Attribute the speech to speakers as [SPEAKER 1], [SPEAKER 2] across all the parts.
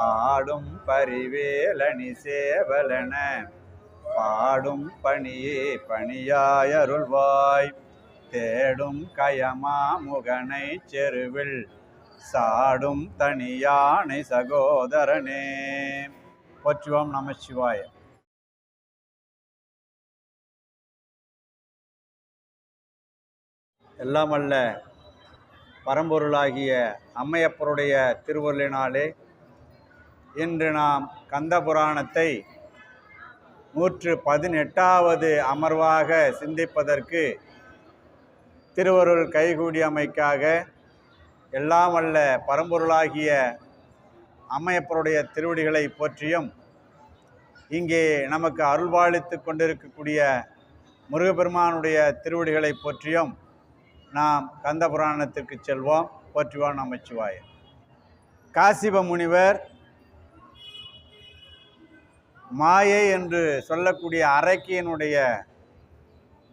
[SPEAKER 1] ஆடும் பரிவேலணி சேவலென பாடும் பணியே பணியாயருள்வாய் தேடும் கயமா முகனை செருவில் சாடும் தனியானை சகோதரனே. போற்றுவோம் நமச்சிவாய. எல்லாம் அல்ல பரம்பொருளாகிய அம்மையப்பருடைய திருவருளினாலே இன்று நாம் கந்த புராணத்தை 118வது அமர்வாக சிந்திப்பதற்கு திருவருள் கைகூடியமைக்காக எல்லாம் அல்ல பரம்பொருளாகிய அம்மையப்பருடைய திருவடிகளை போற்றியும் இங்கே நமக்கு அருள்பாலித்து கொண்டிருக்கக்கூடிய முருகப்பெருமானுடைய திருவடிகளை போற்றியும் நாம் கந்த புராணத்திற்கு செல்வோம். போற்றுவோம் நமச்சிவாய. காசிப முனிவர் மாயை என்று சொல்லக்கூடிய அரக்கியனுடைய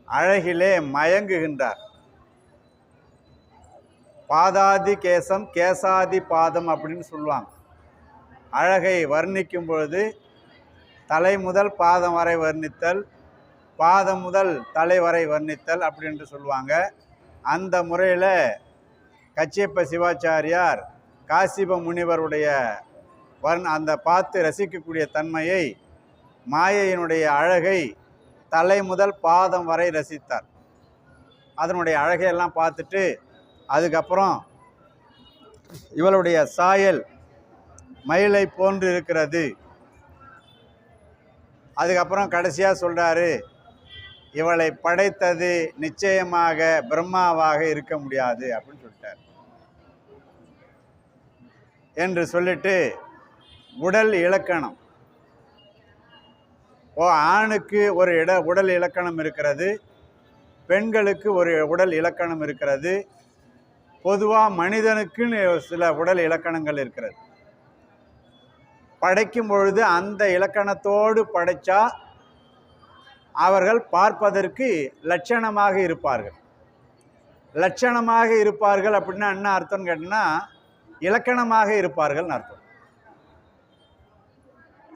[SPEAKER 1] அழகிலே மயங்குகின்றார். பாதாதி கேசம் கேசாதி பாதம் அப்படின்னு சொல்லுவாங்க. அழகை வர்ணிக்கும் பொழுது தலை முதல் பாதம் வரை வர்ணித்தல், பாதம் முதல் தலை வரை வர்ணித்தல் அப்படின்னு சொல்லுவாங்க. அந்த முறையில் கச்சியப்ப சிவாச்சாரியார் காசிப முனிவருடைய அந்த பார்த்து ரசிக்கக்கூடிய தன்மையை, மாயையினுடைய அழகை தலை முதல் பாதம் வரை ரசித்தார். அதனுடைய அழகையெல்லாம் பார்த்துட்டு அதுக்கப்புறம் இவளுடைய சாயல் மயிலை போன்று இருக்கிறது. அதுக்கப்புறம் கடைசியாக சொல்கிறாரு, இவளை படைத்தது நிச்சயமாக பிரம்மாவாக இருக்க முடியாது அப்படின்னு சொல்லிட்டார். என்று சொல்லிட்டு உடல் இலக்கணம், ஆணுக்கு ஒரு உடல் இலக்கணம் இருக்கிறது, பெண்களுக்கு ஒரு உடல் இலக்கணம் இருக்கிறது, பொதுவாக மனிதனுக்குன்னு சில உடல் இலக்கணங்கள் இருக்கிறது. படைக்கும் பொழுது அந்த இலக்கணத்தோடு படைத்தா அவர்கள் பார்ப்பதற்கு லட்சணமாக இருப்பார்கள். லட்சணமாக இருப்பார்கள் அப்படின்னா என்ன அர்த்தம்னு கேட்டிங்கன்னா இலக்கணமாக இருப்பார்கள்னு அர்த்தம்.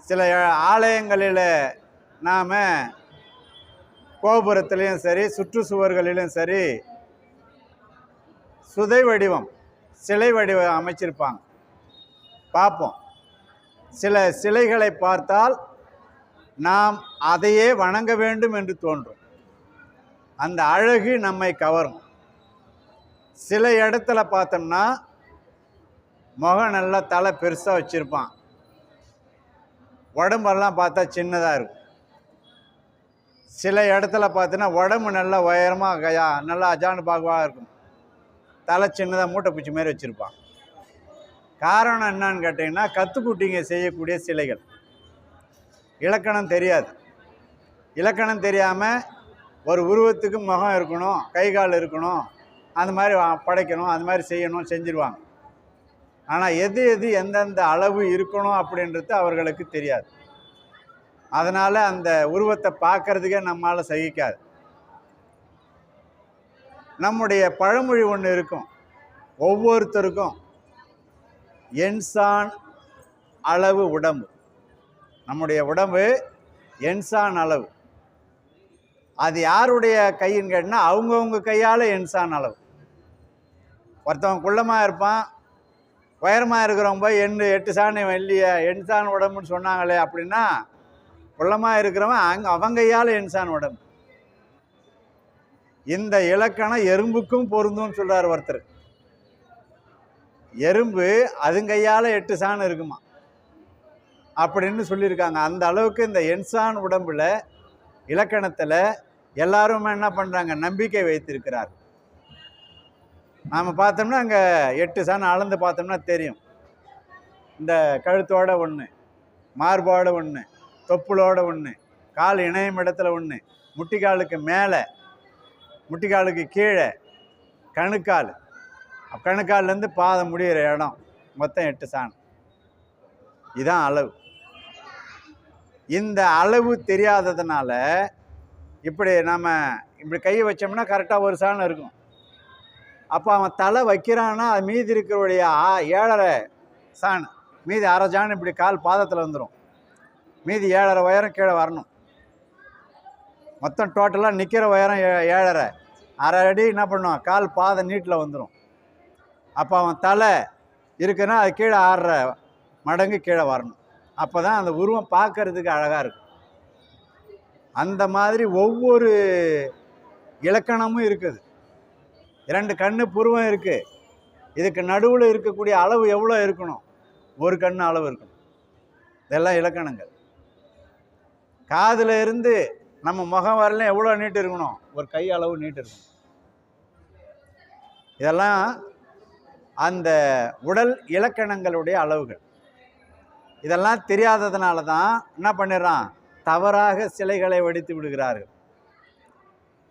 [SPEAKER 1] சில ஆலயங்களில் நாம் கோபுரத்திலையும் சரி சுற்றுச்சுவர்களிலும் சரி சுதை வடிவம் சிலை வடிவம் அமைச்சிருப்பாங்க, பார்ப்போம். சில சிலைகளை பார்த்தால் நாம் அதையே வணங்க வேண்டும் என்று தோன்றும். அந்த அழகு நம்மை கவரும். சில இடத்துல பார்த்தோம்னா முகம் நல்லா தலை பெருசாக வச்சுருப்பான், உடம்பெல்லாம் பார்த்தா சின்னதாக இருக்கும். சில இடத்துல பார்த்தோன்னா உடம்பு நல்லா உயரமாக நல்லா அஜானு பாகுவாக இருக்கும், தலை சின்னதாக மூட்டை பூச்சி மாதிரி வச்சுருப்பான். காரணம் என்னன்னு கேட்டிங்கன்னா கத்துக்குட்டிங்க செய்யக்கூடிய சிலைகள். இலக்கணம் தெரியாது. இலக்கணம் தெரியாமல் ஒரு உருவத்துக்கு முகம் இருக்கணும், கை கால் இருக்கணும், அந்த மாதிரி படைக்கணும், அந்த மாதிரி செய்யணும், செஞ்சுருவாங்க. ஆனால் எது எந்தெந்த அளவு இருக்கணும் அப்படின்றது அவர்களுக்கு தெரியாது. அதனால் அந்த உருவத்தை பார்க்கறதுக்கே நம்மளால் சகிக்காது. நம்முடைய பழமொழி ஒன்று இருக்கும், ஒவ்வொருத்தருக்கும் எண்சான் அளவு உடம்பு. நம்முடைய உடம்பு எண்சான் அளவு. அது யாருடைய கைன்னு கேட்டால் அவங்கவுங்க கையால் எண்சான் அளவு. ஒருத்தவங்க குள்ளமாக இருப்பான், உயரமாக இருக்கிறவங்க போய் 8 சாணி இல்லையே எண்சான் உடம்புன்னு சொன்னாங்களே அப்படின்னா குள்ளமாக இருக்கிறவன் அவங்க கையால் எண்சான் உடம்பு. இந்த இலக்கணம் எறும்புக்கும் பொருந்தும்னு சொல்கிறார் ஒருத்தர். எறும்பு அதுங்கையால் 8 சாணம் இருக்குமா அப்படின்னு சொல்லியிருக்காங்க. அந்த அளவுக்கு இந்த எண்சான் உடம்புல இலக்கணத்தில் எல்லாருமே என்ன பண்ணுறாங்க, நம்பிக்கை வைத்திருக்கிறார். நாம் பார்த்தோம்னா அங்கே 8 சாணம் அளந்து பார்த்தோம்னா தெரியும். இந்த கழுத்தோட ஒன்று, மார்போட ஒன்று, தொப்புளோட ஒன்று, கால் இணையம் இடத்துல ஒன்று, முட்டிக்காலுக்கு மேலே, முட்டிக்காலுக்கு கீழே, கணுக்கால், கணுக்கால்லேருந்து பாதம் முடிகிற இடம் மொத்தம் 8 சாணம். இதுதான் அளவு. இந்த அளவு தெரியாததுனால இப்படி நம்ம இப்படி கையை வச்சோம்னா கரெக்டாக 1 சாணம் இருக்கும். அப்போ அவன் தலை வைக்கிறான்னா அது மீதி இருக்கிறவுடைய 7.5 சாணம் மீதி அரை ஜான் இப்படி கால் பாதத்தில் வந்துடும், மீதி 7.5 உயரம் கீழே வரணும். மொத்தம் டோட்டலாக நிற்கிற உயரம் 7.5, அரை அடி என்ன பண்ணுவான், கால் பாதம் நீட்டில் வந்துடும். அப்போ அவன் தலை இருக்குன்னா அது கீழே 6.5 மடங்கு கீழே வரணும். அப்போ தான் அந்த உருவம் பார்க்கறதுக்கு அழகாக இருக்கும். அந்த மாதிரி ஒவ்வொரு இலக்கணமும் இருக்குது. 2 கண்ணு புருவம் இருக்குது, இதுக்கு நடுவில் இருக்கக்கூடிய அளவு எவ்வளோ இருக்கணும், 1 கண்ணு அளவு இருக்கணும். இதெல்லாம் இலக்கணங்கள். காதில் இருந்து நம்ம முகம் வரலையும் எவ்வளோ நீட்டு இருக்கணும், 1 கை அளவு நீட்டு இருக்கணும். இதெல்லாம் அந்த உடல் இலக்கணங்களுடைய அளவுகள். இதெல்லாம் தெரியாததுனால தான் என்ன பண்ணிடுறான், தவறாக சிலைகளை வடித்து விடுகிறார்கள்.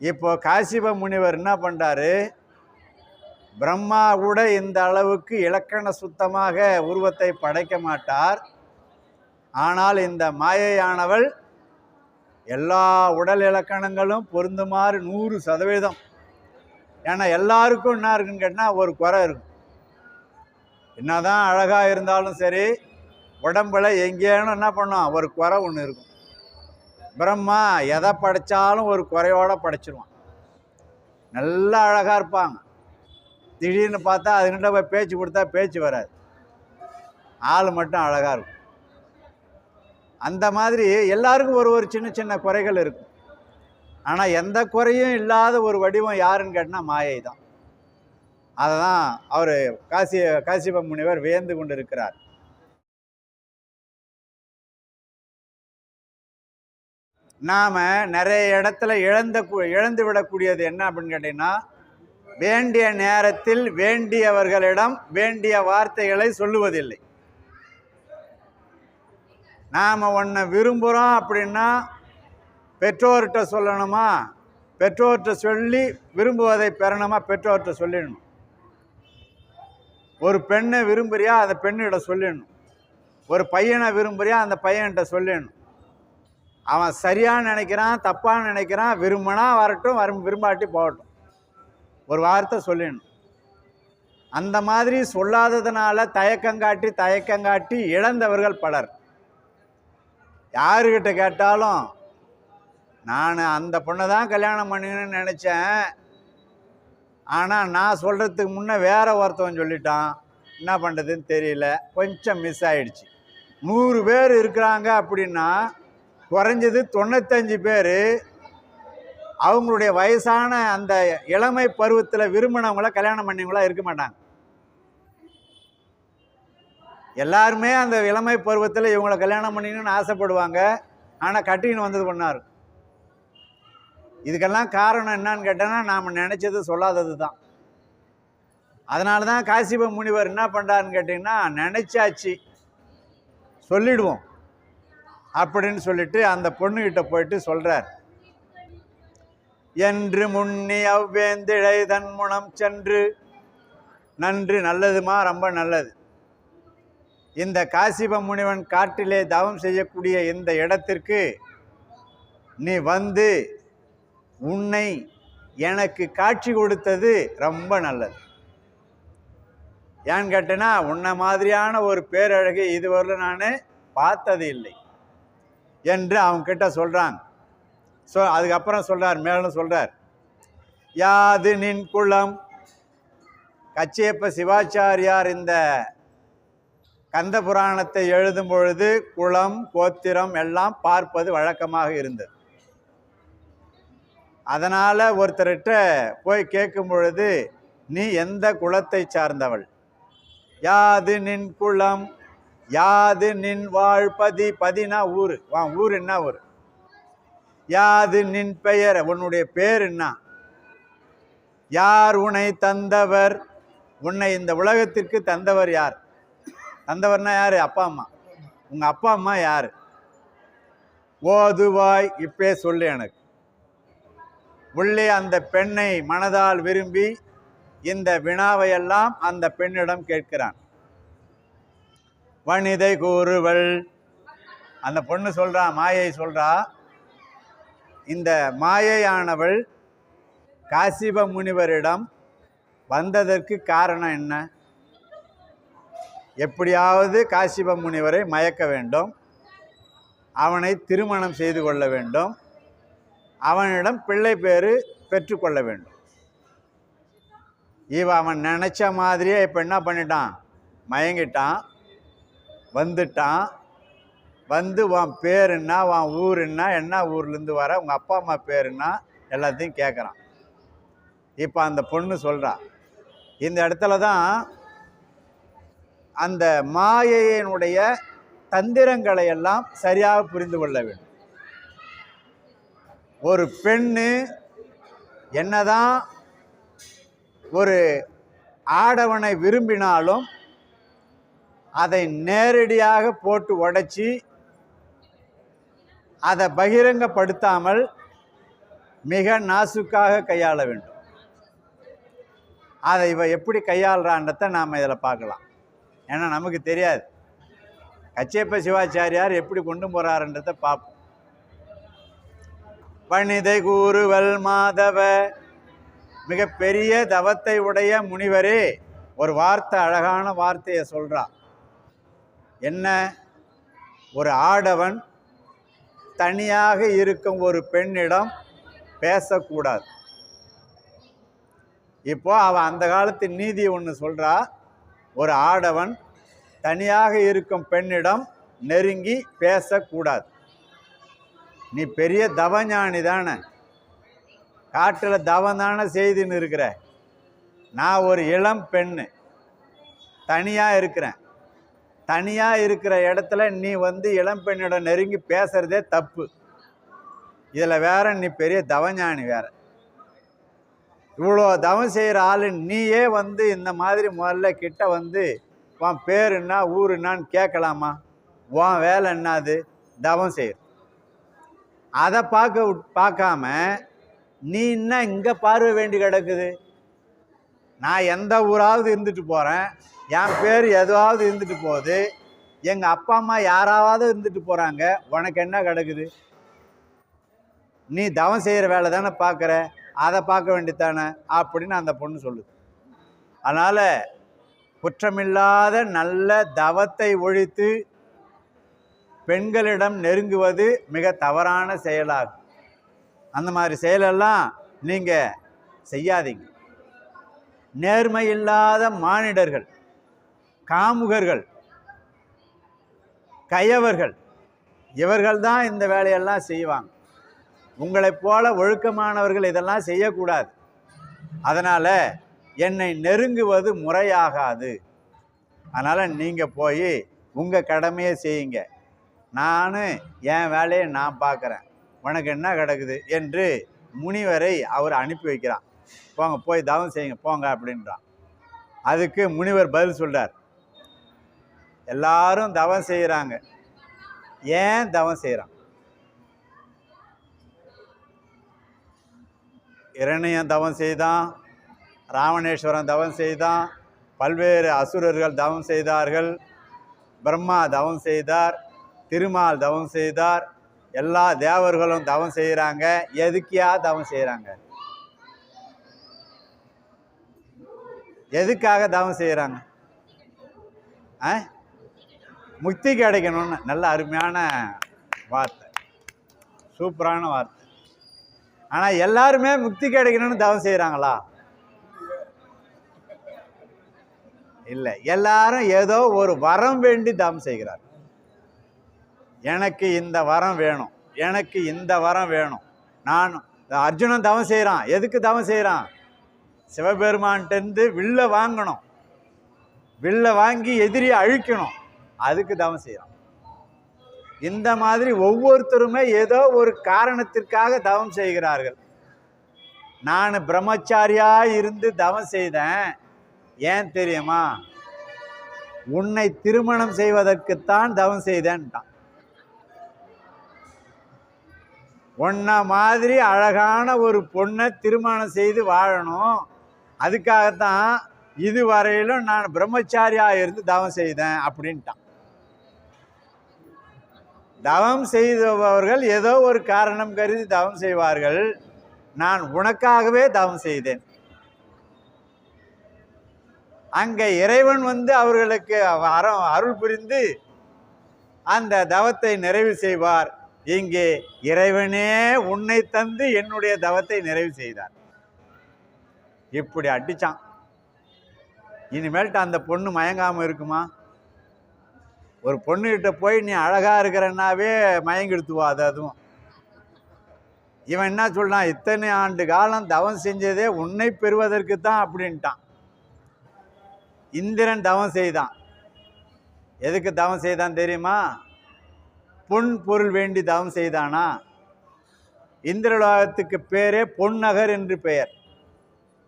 [SPEAKER 1] இப்போ காசிப முனிவர் என்ன பண்ணுறாரு, பிரம்மா கூட இந்த அளவுக்கு இலக்கண சுத்தமாக உருவத்தை படைக்க மாட்டார். ஆனால் இந்த மாயையானவள் எல்லா உடல் இலக்கணங்களும் பொருந்துமாறு 100%. ஏன்னா எல்லாருக்கும் என்ன இருக்குன்னு கேட்டால் ஒரு குறை இருக்கும். என்னதான் அழகாக இருந்தாலும் சரி, உடம்புல எங்கேனும் என்ன பண்ணோம், ஒரு குறை ஒன்று இருக்கும். பிரம்மா எதை படைத்தாலும் ஒரு குறையோடு படைச்சிருவான். நல்லா அழகாக இருப்பாங்க, திடீர்னு பார்த்தா அதுக்கிட்ட போய் பேச்சு கொடுத்தா பேச்சு வராது, ஆள் மட்டும் அழகாக இருக்கும். அந்த மாதிரி எல்லாருக்கும் ஒரு சின்ன சின்ன குறைகள் இருக்கும். ஆனால் எந்த குறையும் இல்லாத ஒரு வடிவம் யாருன்னு கேட்டால் மாயை தான். அதை தான் அவர் காசிப முனிவர் வியந்து கொண்டு இருக்கிறார். நாம் நிறைய இடத்துல இழந்து விடக்கூடியது என்ன அப்படின்னு கேட்டிங்கன்னா, வேண்டிய நேரத்தில் வேண்டியவர்களிடம் வேண்டிய வார்த்தைகளை சொல்லுவதில்லை. நாம் ஒன்றை விரும்புகிறோம் அப்படின்னா பெற்றோர்கிட்ட சொல்லணுமா, பெற்றோர்கிட்ட சொல்லி விரும்புவதை பெறணுமா, பெற்றோர்கிட்ட சொல்லிடணும். ஒரு பெண்ணை விரும்புறியா அந்த பெண்ணிட சொல்லிடணும். ஒரு பையனை விரும்புறியா அந்த பையன்கிட்ட சொல்லிடணும். அவன் சரியாக நினைக்கிறான் தப்பாக நினைக்கிறான், விரும்பினா வரட்டும், விரும்பாட்டி போகட்டும், ஒரு வார்த்தை சொல்லிடணும். அந்த மாதிரி சொல்லாததுனால தயக்கங்காட்டி இழந்தவர்கள் பலர். யாருக்கிட்ட கேட்டாலும் நான் அந்த பொண்ணை தான் கல்யாணம் பண்ணிக்கணும்னு நினச்சேன், ஆனால் நான் சொல்கிறதுக்கு முன்னே வேற ஒருத்தவன் சொல்லிட்டான், என்ன பண்ணுறதுன்னு தெரியல, கொஞ்சம் மிஸ் ஆகிடுச்சு. 100 பேர் இருக்கிறாங்க அப்படின்னா குறைஞ்சது 95 பேர் அவங்களுடைய வயசான அந்த இளமை பருவத்தில் விரும்பினவங்கள கல்யாணம் பண்ணிவங்களா இருக்க மாட்டாங்க. எல்லாருமே அந்த இளமை பருவத்தில் இவங்களை கல்யாணம் பண்ணிக்கணும்னு ஆசைப்படுவாங்க, ஆனால் கட்டின்னு வந்தது பண்ணார். இதுக்கெல்லாம் காரணம் என்னன்னு கேட்டோன்னா, நாம் நினச்சது சொல்லாதது தான். அதனால தான் காசிப முனிவர் என்ன பண்ணுறாருன்னு கேட்டிங்கன்னா, நினச்சாச்சு சொல்லிடுவோம் அப்படின்னு சொல்லிட்டு அந்த பொண்ணுக்கிட்ட போயிட்டு சொல்கிறார். என்று முன்னி அவ்வேந்திழை தன்முனம் சென்று, நன்று, நல்லதுமா, ரொம்ப நல்லது. இந்த காசிப முனிவன் காட்டிலே தவம் செய்யக்கூடிய இந்த இடத்திற்கு நீ வந்து உன்னை எனக்கு காட்சி கொடுத்தது ரொம்ப நல்லது. ஏன்னு கேட்டேன்னா, உன்னை மாதிரியான ஒரு பேரழகை இதுவரையில் நான் பார்த்தது இல்லை என்று அவங்கக்கிட்ட சொல்கிறாங்க. அதுக்கப்புறம் சொல்கிறார், மேலும் சொல்கிறார், யாது நின் குலம். கச்சியப்ப சிவாச்சாரியார் இந்த கந்த புராணத்தை எழுதும் பொழுது குலம் கோத்திரம் எல்லாம் பார்ப்பது வழக்கமாக இருந்தது. அதனால் ஒருத்தர்கிட்ட போய் கேட்கும் பொழுது, நீ எந்த குலத்தை சார்ந்தவள், யாது நின் குலம், யாது நின் வாழ்பதி, பதினா ஊர், ஊர் என்ன ஊர், யாது நின் பெயர், உன்னுடைய பேர் என்ன, யார் உன்னை தந்தவர், உன்னை இந்த உலகத்திற்கு தந்தவர் யார், தந்தவர்னா யார், அப்பா அம்மா, உங்கள் அப்பா அம்மா யார், ஓதுவாய் இப்பே சொல்லு எனக்கு. உள்ளே அந்த பெண்ணை மனதால் விரும்பி இந்த வினாவையெல்லாம் அந்த பெண்ணிடம் கேட்கிறான். வனிதை கூறுவள், அந்த பொண்ணு சொல்றா, மாயை சொல்றா, இந்த மாயையானவள் காசிப முனிவரிடம் வந்ததற்கு காரணம் என்ன, எப்படியாவது காசிப முனிவரை மயக்க வேண்டும், அவனை திருமணம் செய்து கொள்ள வேண்டும், அவனிடம் பிள்ளை பேறு பெற்றுக்கொள்ள வேண்டும். அவன் நினச்ச மாதிரியே இப்போ என்ன பண்ணிட்டான், மயங்கிட்டான், வந்துட்டான். வந்து உன் பேர் என்ன, உன் ஊர் என்ன ஊர்லேருந்து வர, உங்கள் அப்பா அம்மா பேர் என்ன, எல்லாத்தையும் கேட்குறான். இப்போ அந்த பொண்ணு சொல்கிறா, இந்த இடத்துல தான் அந்த மாயையினுடைய தந்திரங்களை எல்லாம் சரியாக புரிந்து கொள்ள வேண்டும். ஒரு பெண்ணு என்னதான் ஒரு ஆடவனை விரும்பினாலும் அதை நேரடியாக போட்டு உடைச்சி அதை பகிரங்கப்படுத்தாமல் மிக நாசுக்காக கையாள வேண்டும். அதை இவ எப்படி கையாளுறான்றதை நாம் இதில் பார்க்கலாம். ஏன்னா நமக்கு தெரியாது. கச்சேப்ப சிவாச்சாரியார் எப்படி கொண்டு போகிறாருன்றதை பார்ப்போம். பணிதை கூறுவல் மாதவ, மிகப்பெரிய தவத்தை உடைய முனிவரே, ஒரு வார்த்தை, அழகான வார்த்தையை சொல்றா. என்ன? ஒரு ஆடவன் தனியாக இருக்கும் ஒரு பெண்ணிடம் பேசக்கூடாது. இப்போ அவன் அந்த காலத்து நீதி ஒன்று சொல்றா, ஒரு ஆடவன் தனியாக இருக்கும் பெண்ணிடம் நெருங்கி பேசக்கூடாது. நீ பெரிய தவஞானி தானே, காட்டில் தவம் தானே செய்துன்னு இருக்கிற. நான் ஒரு இளம் பெண்ணு, தனியாக இருக்கிறேன். தனியாக இருக்கிற இடத்துல நீ இளம் பெண்ணிடம் நெருங்கி பேசுறதே தப்பு. இதில் வேற நீ பெரிய தவஞானி வேற. இவ்வளோ தவம் செய்கிற ஆளு நீயே இந்த மாதிரி முதல்ல கிட்ட உன் பேர் என்ன, ஊர் என்னான்னு கேட்கலாமா? உன் வேலை என்னது? தவம் செய்கிற. அதை பார்க்காம நீ இன்னும் இங்கே பார்வை வேண்டி கிடக்குது. நான் எந்த ஊராவது இருந்துட்டு போகிறேன், என் பேர் எதுவாவது இருந்துட்டு போகுது, எங்கள் அப்பா அம்மா யாராவது இருந்துட்டு போகிறாங்க, உனக்கு என்ன கிடக்குது? நீ தவம் செய்கிற வேலை தானே பார்க்குற, அதை பார்க்க வேண்டியதானே அப்படின்னு அந்த பொண்ணு சொல்லுது. அதனால் குற்றமில்லாத நல்ல தவத்தை ஒழித்து பெண்களிடம் நெருங்குவது மிக தவறான செயலாகும். அந்த மாதிரி செயலெல்லாம் நீங்கள் செய்யாதீங்க. நேர்மை இல்லாத மானிடர்கள், காமுகர்கள், கயவர்கள், இவர்கள் தான் இந்த வேலையெல்லாம் செய்வாங்க. உங்களைப் போல ஒழுக்கமானவர்கள் இதெல்லாம் செய்யக்கூடாது. அதனால் என்னை நெருங்குவது முறையாகாது. அதனால் நீங்கள் போய் உங்கள் கடமையை செய்யுங்க, நான் என் வேலையை நான் பார்க்குறேன், உனக்கு என்ன கிடக்குது என்று முனிவரை அவர் அனுப்பி வைக்கிறான். போங்க, போய் தவம் செய்யுங்க போங்க அப்படின்றான். அதுக்கு முனிவர் பதில் சொல்கிறார், எல்லாரும் தவம் செய்கிறாங்க, ஏன் தவம் செய்கிறான்? இரணியன் தவம் செய்தான், ராவணேஸ்வரன் தவம் செய்தான், பல்வேறு அசுரர்கள் தவம் செய்தார்கள், பிரம்மா தவம் செய்தார், திருமால் தவம் செய்தார், எல்லா தேவர்களும் தவம் செய்கிறாங்க. எதுக்கியா தவம் செய்கிறாங்க? எதுக்காக தவம் செய்கிறாங்க? முக்தி கிடைக்கணும்னு. நல்ல அருமையான வார்த்தை, சூப்பரான வார்த்தை. ஆனால் எல்லாருமே முக்தி கிடைக்கணும்னு தவம் செய்கிறாங்களா? இல்லை, எல்லாரும் ஏதோ ஒரு வரம் வேண்டி தவம் செய்கிறார். எனக்கு இந்த வரம் வேணும், எனக்கு இந்த வரம் வேணும். நான் அர்ஜுனன் தவம் செய்கிறான். எதுக்கு தவம் செய்கிறான்? சிவபெருமான்கிட்டருந்து வில்ல வாங்கணும், வில்ல வாங்கி எதிரியை அழிக்கணும், அதுக்கு தவம் செய்கிறான். இந்த மாதிரி ஒவ்வொருத்தருமே ஏதோ ஒரு காரணத்திற்காக தவம் செய்கிறார்கள். நான் பிரம்மச்சாரியா இருந்து தவம் செய்தேன், ஏன் தெரியுமா? உன்னை திருமணம் செய்வதற்குத்தான் தவம் செய்தேன்ட்டான். உன்ன மாதிரி அழகான ஒரு பொண்ணை திருமணம் செய்து வாழணும், அதுக்காகத்தான் இதுவரையிலும் நான் பிரம்மச்சாரியா இருந்து தவம் செய்தேன் அப்படின்ட்டான். தவம் செய்தவர்கள் ஏதோ ஒரு காரணம் கருதி தவம் செய்வார்கள். நான் உனக்காகவே தவம் செய்தேன். அங்கே இறைவன் வந்து அவர்களுக்கு அருள் புரிந்து அந்த தவத்தை நிறைவு செய்வார். இங்கே இறைவனே உன்னை தந்து என்னுடைய தவத்தை நிறைவு செய்தார். இப்படி அடிச்சான். இனிமேல்ட்டு அந்த பொண்ணு மயங்காம இருக்குமா? ஒரு பொண்ணுகிட்ட போய் நீ அழகா இருக்கிறன்னாவே மயங்கிடுத்துவா. அதுவும் இவன் என்ன சொல்றான், இத்தனை ஆண்டு காலம் தவம் செஞ்சதே உன்னை பெறுவதற்கு தான் அப்படின்ட்டான். இந்திரன் தவம் செய்தான். எதுக்கு தவம் செய்தான் தெரியுமா? பொன் பொருள் வேண்டி தவம் செய்தானா? இந்திரலோகத்துக்கு பேரே பொன்னகர் என்று பெயர்.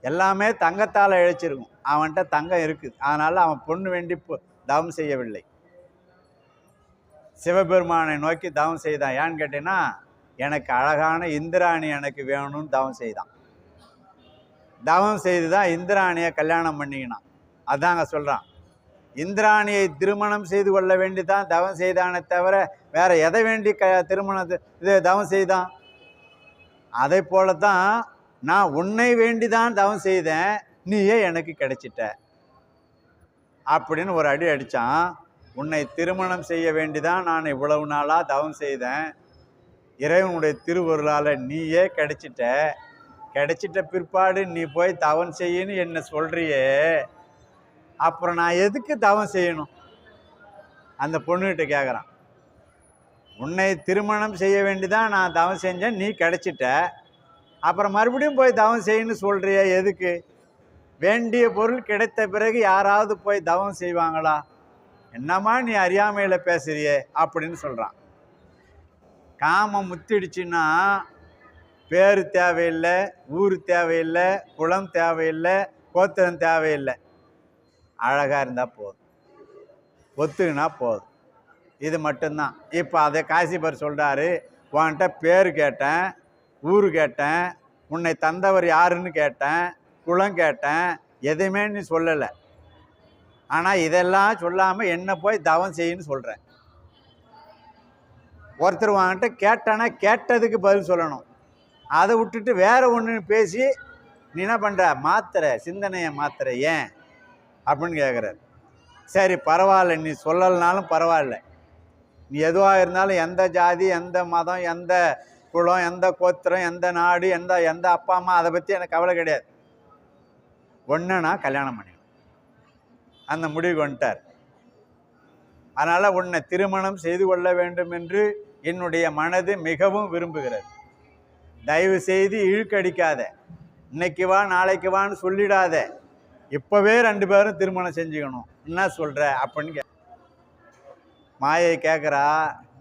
[SPEAKER 1] எல்லாமே தங்கத்தால் இழைச்சிருக்கும். அவன்கிட்ட தங்கம் இருக்குது, அதனால அவன் பொண்ணு வேண்டி தவம் செய்யவில்லை. சிவபெருமானை நோக்கி தவம் செய்தான். ஏன்னு கேட்டீங்கன்னா, எனக்கு அழகான இந்திராணி எனக்கு வேணும்னு தவம் செய்தான். தவம் செய்து தான் இந்திராணியை கல்யாணம் பண்ணிக்கினான். அதாங்க சொல்கிறான், இந்திராணியை திருமணம் செய்து கொள்ள வேண்டி தான் தவம் செய்தானே தவிர வேற எதை வேண்டி திருமணத்தை இது தவம் செய்தான்? அதை போலத்தான் நான் உன்னை வேண்டி தான் தவம் செய்தேன், நீயே எனக்கு கிடைச்சிட்ட அப்படின்னு ஒரு அடி அடித்தான். உன்னை திருமணம் செய்ய வேண்டிதான் நான் இவ்வளவு நாளாக தவம் செய்தேன். இறைவனுடைய திருவருளால் நீயே கிடைச்சிட்ட பிற்பாடு நீ போய் தவம் செய்யன்னு என்ன சொல்றியே, அப்புறம் நான் எதுக்கு தவம் செய்யணும்? அந்த பொண்ணுகிட்ட கேட்குறான். உன்னை திருமணம் செய்ய வேண்டிதான் நான் தவம் செஞ்சேன், நீ கிடைச்சிட்ட, அப்புறம் மறுபடியும் போய் தவம் செய்யணும்னு சொல்றியே எதுக்கு? வேண்டிய பொருள் கிடைத்த பிறகு யாராவது போய் தவம் செய்வாங்களா? என்னம்மா நீ அறியாமையில் பேசுறியே அப்படின்னு சொல்கிறான். காமம் முத்திடுச்சுன்னா பேர் தேவையில்லை, ஊர் தேவையில்லை, குளம் தேவையில்லை, கோத்திரம் தேவையில்லை, அழகாக இருந்தால் போதும், ஒத்துக்கினா போதும். இது மட்டும்தான். இப்போ அதை காசிபர் சொல்கிறாரு, உன்கிட்ட பேர் கேட்டேன், ஊர் கேட்டேன், உன்னை தந்தவர் யாருன்னு கேட்டேன், குளம் கேட்டேன், எதுவுமே நீ சொல்லலை. ஆனால் இதெல்லாம் சொல்லாமல் என்ன போய் தவம் செய்யன்னு சொல்கிறேன். ஒருத்தர் வாங்கிட்ட கேட்டானா கேட்டதுக்கு பதில் சொல்லணும். அதை விட்டுட்டு வேற ஒன்று பேசி நீ என்ன பண்ணுற, மாத்திரை சிந்தனையை மாத்திர ஏன் அப்படின்னு கேட்குறாரு. சரி பரவாயில்ல, நீ சொல்லலைனாலும் பரவாயில்ல, நீ எதுவாக இருந்தாலும் எந்த ஜாதி, எந்த மதம், எந்த குலம், எந்த கோத்திரம், எந்த நாடு, எந்த அப்பா அம்மா, அதை பற்றி எனக்கு கவலை கிடையாது. ஒன்று நான் கல்யாணம் பண்ணிடுவேன் அந்த முடிவுக்கு வந்துட்டார். அதனால் உன்னை திருமணம் செய்து கொள்ள வேண்டும் என்று என்னுடைய மனது மிகவும் விரும்புகிறது. தயவு செய்து இழுக்கடிக்காத, இன்னைக்கு வா நாளைக்கு வான்னு சொல்லிடாத, இப்போவே 2 பேரும் திருமணம் செஞ்சுக்கணும், என்ன சொல்கிற அப்படின்னு மாயை கேட்குறா.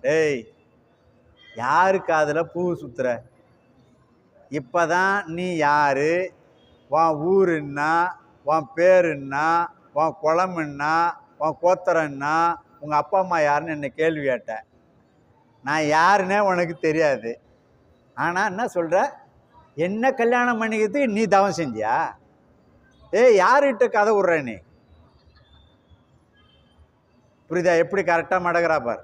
[SPEAKER 1] டேய், யாருக்கு அதில் பூ சுற்றுற? இப்போ தான் நீ யார், உன் ஊர் என்ன, உன் பேர் என்ன, உன் குளம் என்ன, உன் கோத்திரம் என்ன, உங்கள் அப்பா அம்மா யாருன்னு என்னை கேள்வி கேட்ட. நான் யாருன்னே உனக்கு தெரியாது. ஆனால் என்ன சொல்கிற, என்ன கல்யாணம் பண்ணிக்கிறதுக்கு நீ தவம் செஞ்சியா? யார்கிட்ட கதை விட்ற நீ? புரியுதா? எப்படி கரெக்டாக மடக்கிறா பார்.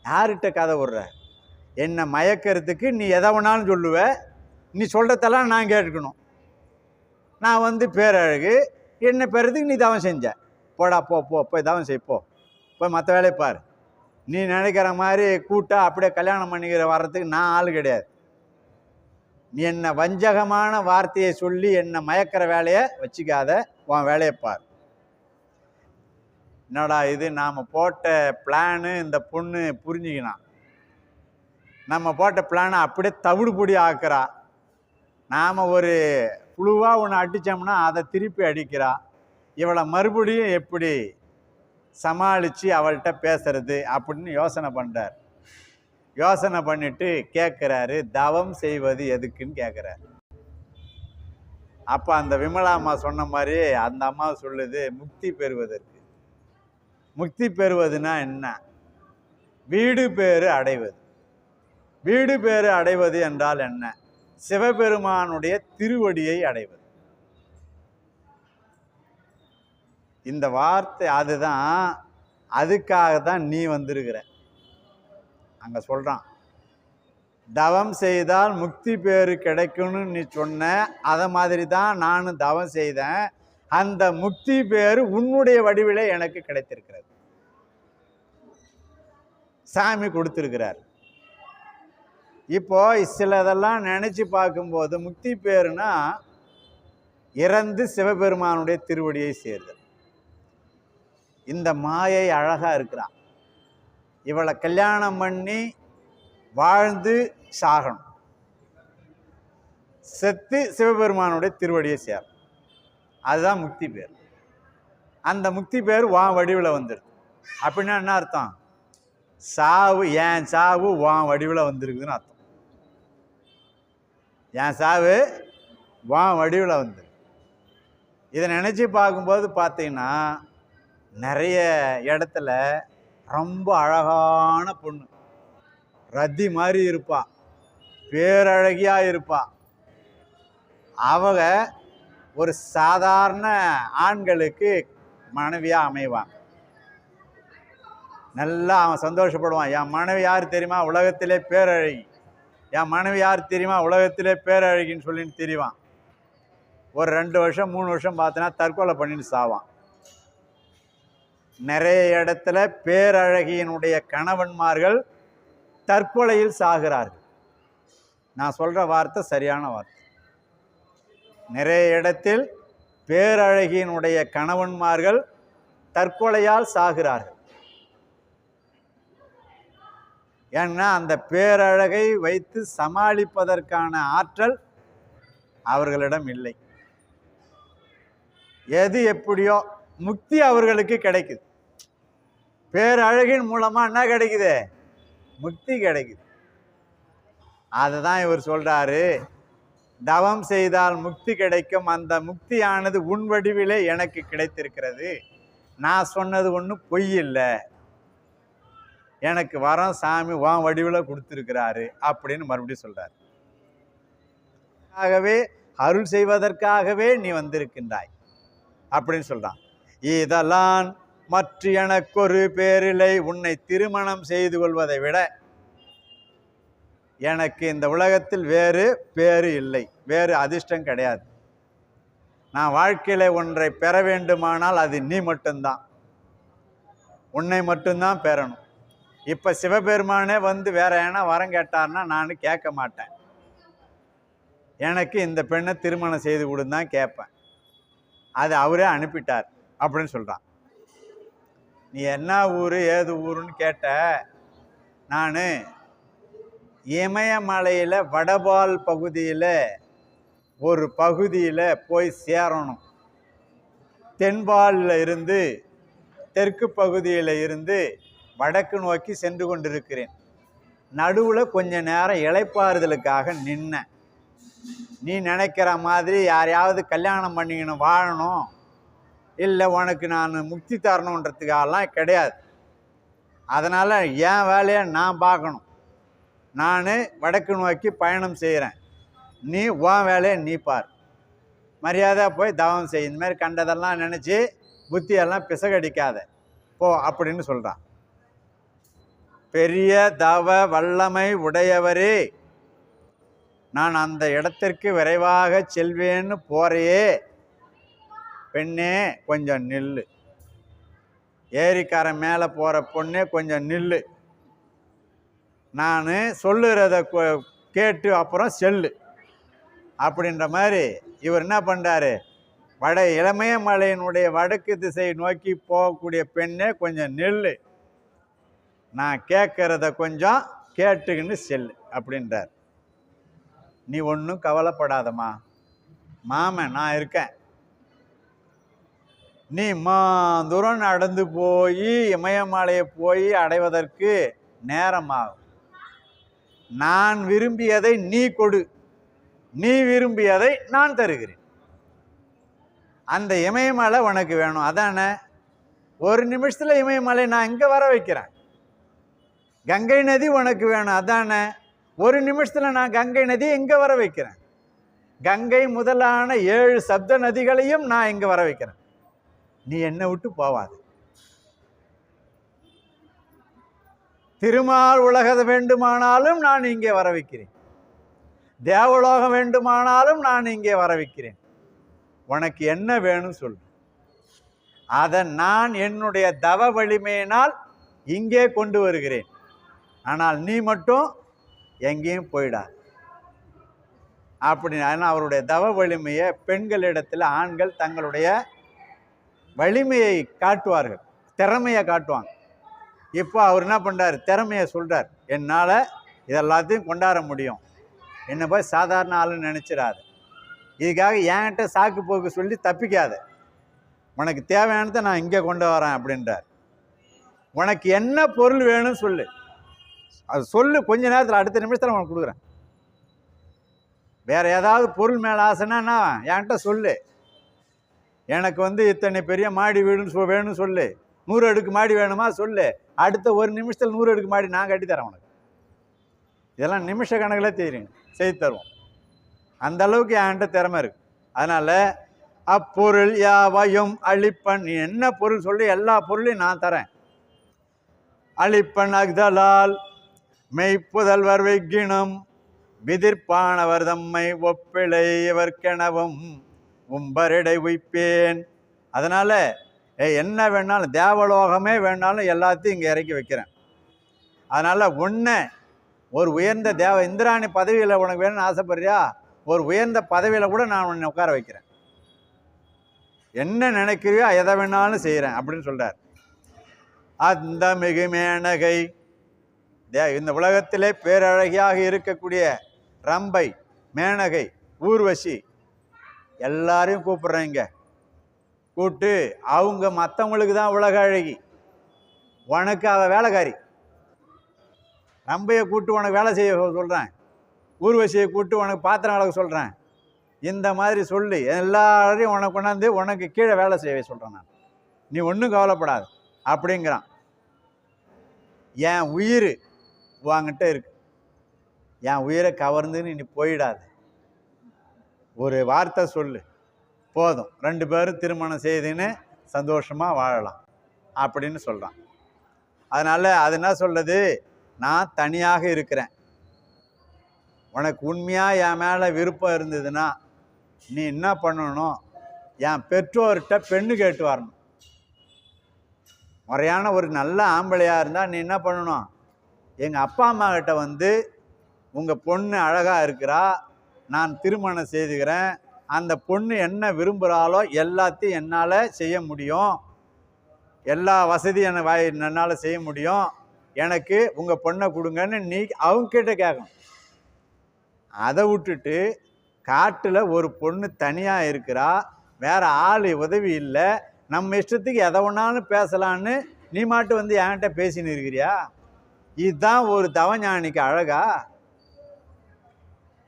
[SPEAKER 1] யார்கிட்ட கதை விட்ற? என்னை மயக்கிறதுக்கு நீ எதை வேணாலும் சொல்லுவ, நீ சொல்கிறதெல்லாம் நான் கேட்கணும். நான் வந்து பேரழகு, என்னை பெறதுக்கு நீ தவம் செஞ்ச. போடா போய் தவம் செய், போய் மற்ற வேலையை பார். நீ நினைக்கிற மாதிரி கூட்டா அப்படியே கல்யாணம் பண்ணிக்கிற வர்றதுக்கு நான் ஆள் கிடையாது. நீ என்னை வஞ்சகமான வார்த்தையை சொல்லி என்னை மயக்கிற வேலையை வச்சுக்காத, உன் வேலையை பார். என்னடா இது, நாம் போட்ட பிளானு இந்த பொண்ணு புரிஞ்சுக்கினான். நம்ம போட்ட பிளானை அப்படியே தவிடு பொடி ஆக்குறா. நாம் ஒரு புழுவாக ஒன்று அடித்தோம்னா அதை திருப்பி அடிக்கிறா. இவளை மறுபடியும் எப்படி சமாளித்து அவள்கிட்ட பேசுறது அப்படின்னு யோசனை பண்ணுறார். யோசனை பண்ணிட்டு கேட்குறாரு, தவம் செய்வது எதுக்குன்னு கேட்குறாரு. அப்போ அந்த விமலா அம்மா சொன்ன மாதிரி அந்த அம்மா சொல்லுது, முக்தி பெறுவதற்கு. முக்தி பெறுவதுன்னா என்ன? வீடு பேறு அடைவது. வீடு பேறு அடைவது என்றால் என்ன? சிவபெருமானுடைய திருவடியை அடைவது. இந்த வார்த்தை அதுதான். அதுக்காக தான் நீ வந்திருக்கிற. அங்கே சொல்கிறான், தவம் செய்தால் முக்தி பேறு கிடைக்கும்னு நீ சொன்ன, அதை மாதிரி தான் நானும் தவம் செய்தேன். அந்த முக்தி பேரு உன்னுடைய வடிவிலே எனக்கு கிடைத்திருக்கிறது, சாமி கொடுத்திருக்கிறார். இப்போ சிலதெல்லாம் நினைச்சு பார்க்கும்போது முக்தி பேருனா இறந்து சிவபெருமானுடைய திருவடியை சேர்தல். இந்த மாயை அழகா இருக்கிறான், இவளை கல்யாணம் பண்ணி வாழ்ந்து சாகணும், செத்து சிவபெருமானுடைய திருவடியை சேரும், அதுதான் முக்தி பேர். அந்த முக்தி பேர் வா வடிவில் வந்துடுது. அப்படின்னா என்ன அர்த்தம்? சாவு, என் சாவு வா வடிவில் வந்துருக்குதுன்னு அர்த்தம். என் சாவு வா வடிவில் வந்துருக்கு. இதை நினச்சி பார்க்கும்போது பார்த்தீங்கன்னா நிறைய இடத்துல ரொம்ப அழகான பொண்ணு, ரத்தி மாதிரி இருப்பா, பேரழகியா இருப்பா, அவங்க ஒரு சாதாரண ஆண்களுக்கு மனைவியா அமைவான். நல்லா அவன் சந்தோஷப்படுவான், என் மனைவி யார் தெரியுமா, உலகத்திலே பேரழகி, என் மனைவி யார் தெரியுமா, உலகத்திலே பேரழகின்னு சொல்லிட்டு தெரிவான். ஒரு 2 வருஷம் 3 வருஷம் பார்த்தனா தற்கொலை பண்ணிட்டு சாவான். நிறைய இடத்துல பேரழகியினுடைய கணவன்மார்கள் தற்கொலையில் சாகிறார்கள். நான் சொல்ற வார்த்தை சரியான வார்த்தை. நிறைய இடத்தில் பேரழகியினுடைய கணவன்மார்கள் தற்கொலையால் சாகிறார்கள். ஏன்னா அந்த பேரழகை வைத்து சமாளிப்பதற்கான ஆற்றல் அவர்களிடம் இல்லை. எது எப்படியோ முக்தி அவர்களுக்கு கிடைக்குது. பேரழகின் மூலமா என்ன கிடைக்குது? முக்தி கிடைக்குது. அதுதான் இவர் சொல்றாரு, தவம் செய்தால் முக்தி கிடைக்கும், அந்த முக்தியானது உன் வடிவிலே எனக்கு கிடைத்திருக்கிறது, நான் சொன்னது ஒன்றும் பொய் இல்லை, எனக்கு வரம் சாமி வான் வடிவில் கொடுத்துருக்கிறாரு அப்படின்னு மறுபடியும் சொல்றாரு. ஆகவே அருள் செய்வதற்காகவே நீ வந்திருக்கின்றாய் அப்படின்னு சொல்றான். இதெல்லாம் மற்ற எனக்கொரு பேரில்லை, உன்னை திருமணம் செய்து கொள்வதை விட எனக்கு இந்த உலகத்தில் வேறு பேரு இல்லை, வேறு அதிர்ஷ்டம் கிடையாது. நான் வாழ்க்கையில ஒன்றை பெற வேண்டுமானால் அது நீ மட்டும்தான், உன்னை மட்டும்தான் பெறணும். இப்போ சிவபெருமானே வந்து வேற ஏன்னா வரம் கேட்டார்னா நான் கேட்க மாட்டேன், எனக்கு இந்த பெண்ணை திருமணம் செய்து கொடுன்னு கேட்பேன். அது அவரே அனுப்பிட்டார் அப்படின்னு சொல்கிறான். நீ என்ன ஊர் ஏது ஊருன்னு கேட்ட, நான் இமயமலையில் வடபால் பகுதியில் ஒரு பகுதியில் போய் சேரணும். தென்பாலில் இருந்து தெற்கு பகுதியில் இருந்து வடக்கு நோக்கி சென்று கொண்டிருக்கிறேன். நடுவில் கொஞ்ச நேரம் இளைப்பாறுதலுக்காக நின்ன. நீ நினைக்கிற மாதிரி யாரையாவது கல்யாணம் பண்ணிக்கணும், வாழணும், இல்லை உனக்கு நான் முக்தி தரணுன்றதுக்காகலாம் கிடையாது. அதனால் என் வேலையை நான் பார்க்கணும். நான் வடக்கு நோக்கி பயணம் செய்கிறேன், நீ உன் வேலையை நீ பார், மரியாதை போய் தவம் செய், இந்த மாதிரி கண்டதெல்லாம் நினச்சி புத்தியெல்லாம் பிசகடிக்காத போ அப்படின்னு சொல்கிறான். பெரிய தவ வல்லமை உடையவரே, நான் அந்த இடத்திற்கு விரைவாக செல்வேன்னு போறையே, பெண்ணே கொஞ்சம் நில்லு, ஏரிக்காரன் மேலே போகிற பொண்ணே கொஞ்சம் நில்லு, நான் சொல்லுறத கேட்டு அப்புறம் செல்லு அப்படின்ற மாதிரி இவர் என்ன பண்ணுறாரு, இமயமலையினுடைய வடக்கு திசை நோக்கி போகக்கூடிய பெண்ணே கொஞ்சம் நில்லு, நான் கேட்கறத கொஞ்சம் கேட்டுக்கின்னு செல்லு அப்படின்றார். நீ ஒன்றும் கவலைப்படாதம்மா, மாமன் நான் இருக்கேன், நீ தூரம் நடந்து போய் இமயமலையை போய் அடைவதற்கு நேரமாகும். நான் விரும்பியதை நீ கொடு, நீ விரும்பியதை நான் தருகிறேன். அந்த இமயமலை உனக்கு வேணும் அதானே, ஒரு நிமிஷத்தில் இமயமலை நான் இங்கே வர வைக்கிறேன். கங்கை நதி உனக்கு வேணும் அதானே, ஒரு நிமிஷத்தில் நான் கங்கை நதி இங்கே வர வைக்கிறேன். கங்கை முதலான 7 சப்த நதிகளையும் நான் இங்கே வர வைக்கிறேன். நீ என்னை விட்டு போவாது. திருமால் உலகம் வேண்டுமானாலும் நான் இங்கே வர வைக்கிறேன், தேவலோகம் வேண்டுமானாலும் நான் இங்கே வர வைக்கிறேன். உனக்கு என்ன வேணும் சொல்லு. அதை நான் என்னுடைய தவ வலிமையினால் இங்கே கொண்டு வருகிறேன். ஆனால் நீ மட்டும் எங்கேயும் போயிடாது அப்படின்னு அவருடைய தவ வலிமையை பெண்களிடத்தில் ஆண்கள் தங்களுடைய வலிமையை காட்டுவார்கள், திறமையை காட்டுவாங்க. இப்போ அவர் என்ன பண்ணுறார், திறமையை சொல்கிறார். என்னால் இதெல்லாத்தையும் கொண்டாட முடியும், என்னை போய் சாதாரண ஆளுன்னு நினச்சிடாது, இதுக்காக என்கிட்ட சாக்கு போக்கு சொல்லி தப்பிக்காத, உனக்கு தேவையானதை நான் இங்கே கொண்டு வரேன் அப்படின்றார். உனக்கு என்ன பொருள் வேணும்னு சொல்லு, அது சொல்லு, கொஞ்ச நேரத்தில் அடுத்த நிமிஷத்தில் உனக்கு கொடுக்குறேன். வேறு ஏதாவது பொருள் மேலே ஆசைன்னா என்கிட்ட சொல்லு, எனக்கு இத்தனை பெரிய மாடி வீடுன்னு வேணும்னு சொல்லு, 100 அடுக்கு மாடி வேணுமா சொல்லு, அடுத்த ஒரு நிமிஷத்தில் 100 அடுக்கு மாடி நான் கட்டித்தரேன் உனக்கு. இதெல்லாம் நிமிஷ கணக்கில் தெரியுங்க, செய்து தருவோம். அந்த அளவுக்கு என்கிட்ட திறமை இருக்கு. அதனால அப்பொருள் யாவையும் அழிப்பன், நீ என்ன பொருள் சொல்லி எல்லா பொருளையும் நான் தரேன். அழிப்பன் அக்தலால் மெய்ப்புதல்வர் வெக்கினம் விதிர்ப்பானவர் தம்மை ஒப்பிழை இவர்கெனவும் உம்பரிடை உய்ப்பேன். அதனால என்ன வேணாலும், தேவலோகமே வேணாலும் எல்லாத்தையும் இங்கே இறக்கி வைக்கிறேன். அதனால உன்னை ஒரு உயர்ந்த இந்திராணி பதவியில் உனக்கு வேணும்னு ஆசைப்படுறியா, ஒரு உயர்ந்த பதவியில் கூட நான் உன்னை உட்கார வைக்கிறேன், என்ன நினைக்கிறியோ எதை வேணாலும் செய்கிறேன் அப்படின்னு சொல்கிறார். அந்த மிகு மேனகை, இந்த உலகத்திலே பேரழகியாக இருக்கக்கூடிய ரம்பை, மேனகை, ஊர்வசி எல்லாரையும் கூப்பிட்றேங்க. கூப்பிட்டு அவங்க மற்றவங்களுக்கு தான் உலக அழகி, உனக்கு அவள் வேலைக்காரி. ரம்பையை கூப்பிட்டு உனக்கு வேலை செய்ய சொல்கிறேன், ஊர்வசியை கூப்பிட்டு உனக்கு பாத்திரம் வளர்க்க சொல்கிறேன். இந்த மாதிரி சொல்லி எல்லாரையும் உனக்கு கொண்டாந்து உனக்கு கீழே வேலை செய்ய சொல்கிறேன் நான், நீ ஒன்றும் கவலைப்படாது அப்படிங்கிறான். என் உயிர் வாங்கிட்ட இருக்கு, என் உயிரை கவர்ந்துன்னு நீ போயிடாது, ஒரு வார்த்தை சொல்லு போதும், 2 பேரும் திருமணம் செய்துன்னு சந்தோஷமாக வாழலாம் அப்படின்னு சொல்கிறான். அதனால் அது என்ன சொல்லுது, நான் தனியாக இருக்கிறேன், உனக்கு உண்மையாக என் மேலே விருப்பம் இருந்ததுன்னா நீ என்ன பண்ணணும், என் பெற்றோர்கிட்ட பெண்ணு கேட்டு வரணும். முறையான ஒரு நல்ல ஆம்பளையாக இருந்தால் நீ என்ன பண்ணணும், எங்கள் அப்பா அம்மா கிட்ட உங்கள் பொண்ணு அழகாக இருக்கிறா, நான் திருமணம் செய்துக்கிறேன், அந்த பொண்ணு என்ன விரும்புகிறாளோ எல்லாத்தையும் என்னால் செய்ய முடியும், எல்லா வசதியும் என்னால் செய்ய முடியும், எனக்கு உங்கள் பொண்ணை கொடுங்கன்னு நீ அவங்கக்கிட்ட கேட்கணும். அதை விட்டுட்டு காட்டில் ஒரு பொண்ணு தனியாக இருக்கிறா, வேறு ஆள் உதவி இல்லை, நம்ம இஷ்டத்துக்கு எதை ஒன்றாலும் பேசலான்னு நீ மாட்டு என்கிட்ட பேசின்னு இருக்கிறியா, இதுதான் ஒரு தவஞானிக்கு அழகா?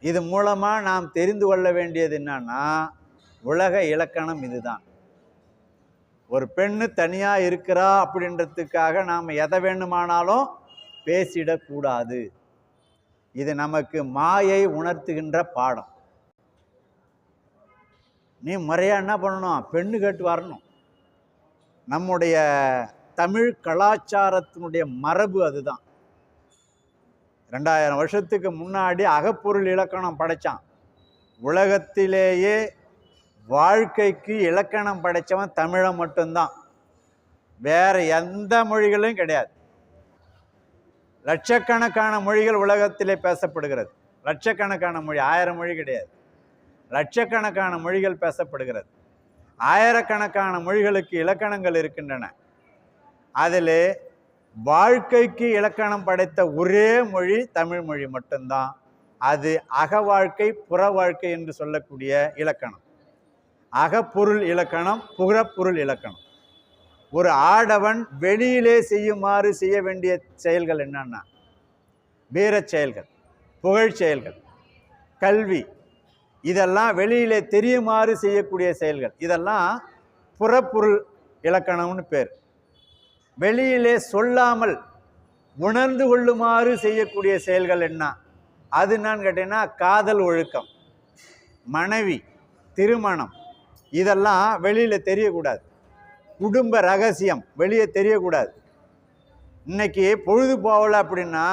[SPEAKER 1] இது மூலமாக நாம் தெரிந்து கொள்ள வேண்டியது என்னன்னா, உலக இலக்கணம் இதுதான். ஒரு பெண்ணு தனியாக இருக்கிறா அப்படின்றதுக்காக நாம் எதை வேண்டுமானாலும் பேசிடக்கூடாது. இது நமக்கு மாயை உணர்த்துகின்ற பாடம். நீ முறையாக என்ன பண்ணணும், பெண்ணு கேட்டு வரணும். நம்முடைய தமிழ் கலாச்சாரத்தினுடைய மரபு அதுதான். 2000 வருஷத்துக்கு முன்னாடி அகப்பொருள் இலக்கணம் படைத்தான். உலகத்திலேயே வாழ்க்கைக்கு இலக்கணம் படைத்தவன் தமிழன் மட்டும்தான், வேறு எந்த மொழிகளும் கிடையாது. லட்சக்கணக்கான மொழிகள் உலகத்திலே பேசப்படுகிறது, லட்சக்கணக்கான மொழி, 1000 மொழி கிடையாது, லட்சக்கணக்கான மொழிகள் பேசப்படுகிறது. ஆயிரக்கணக்கான மொழிகளுக்கு இலக்கணங்கள் இருக்கின்றன. அதில் வாழ்க்கைக்கு இலக்கணம் படைத்த ஒரே மொழி தமிழ் மொழி மட்டும்தான். அது அக வாழ்க்கை புற வாழ்க்கை என்று சொல்லக்கூடிய இலக்கணம். அகப்பொருள் இலக்கணம், புறப்பொருள் இலக்கணம். ஒரு ஆடவன் வெளியிலே செய்யுமாறு செய்ய வேண்டிய செயல்கள் என்னன்னா, வீரச் செயல்கள், புகழ் செயல்கள், கல்வி, இதெல்லாம் வெளியிலே தெரியுமாறு செய்யக்கூடிய செயல்கள், இதெல்லாம் புறப்பொருள் இலக்கணம்னு பேர். வெளியிலே சொல்லாமல் உணர்ந்து கொள்ளுமாறு செய்யக்கூடிய செயல்கள் என்ன, அது என்னன்னு கேட்டீங்கன்னா, காதல் ஒழுக்கம், மனைவி, திருமணம், இதெல்லாம் வெளியில் தெரியக்கூடாது. குடும்ப ரகசியம் வெளியே தெரியக்கூடாது. இன்னைக்கு பொழுது போகலை அப்படின்னா,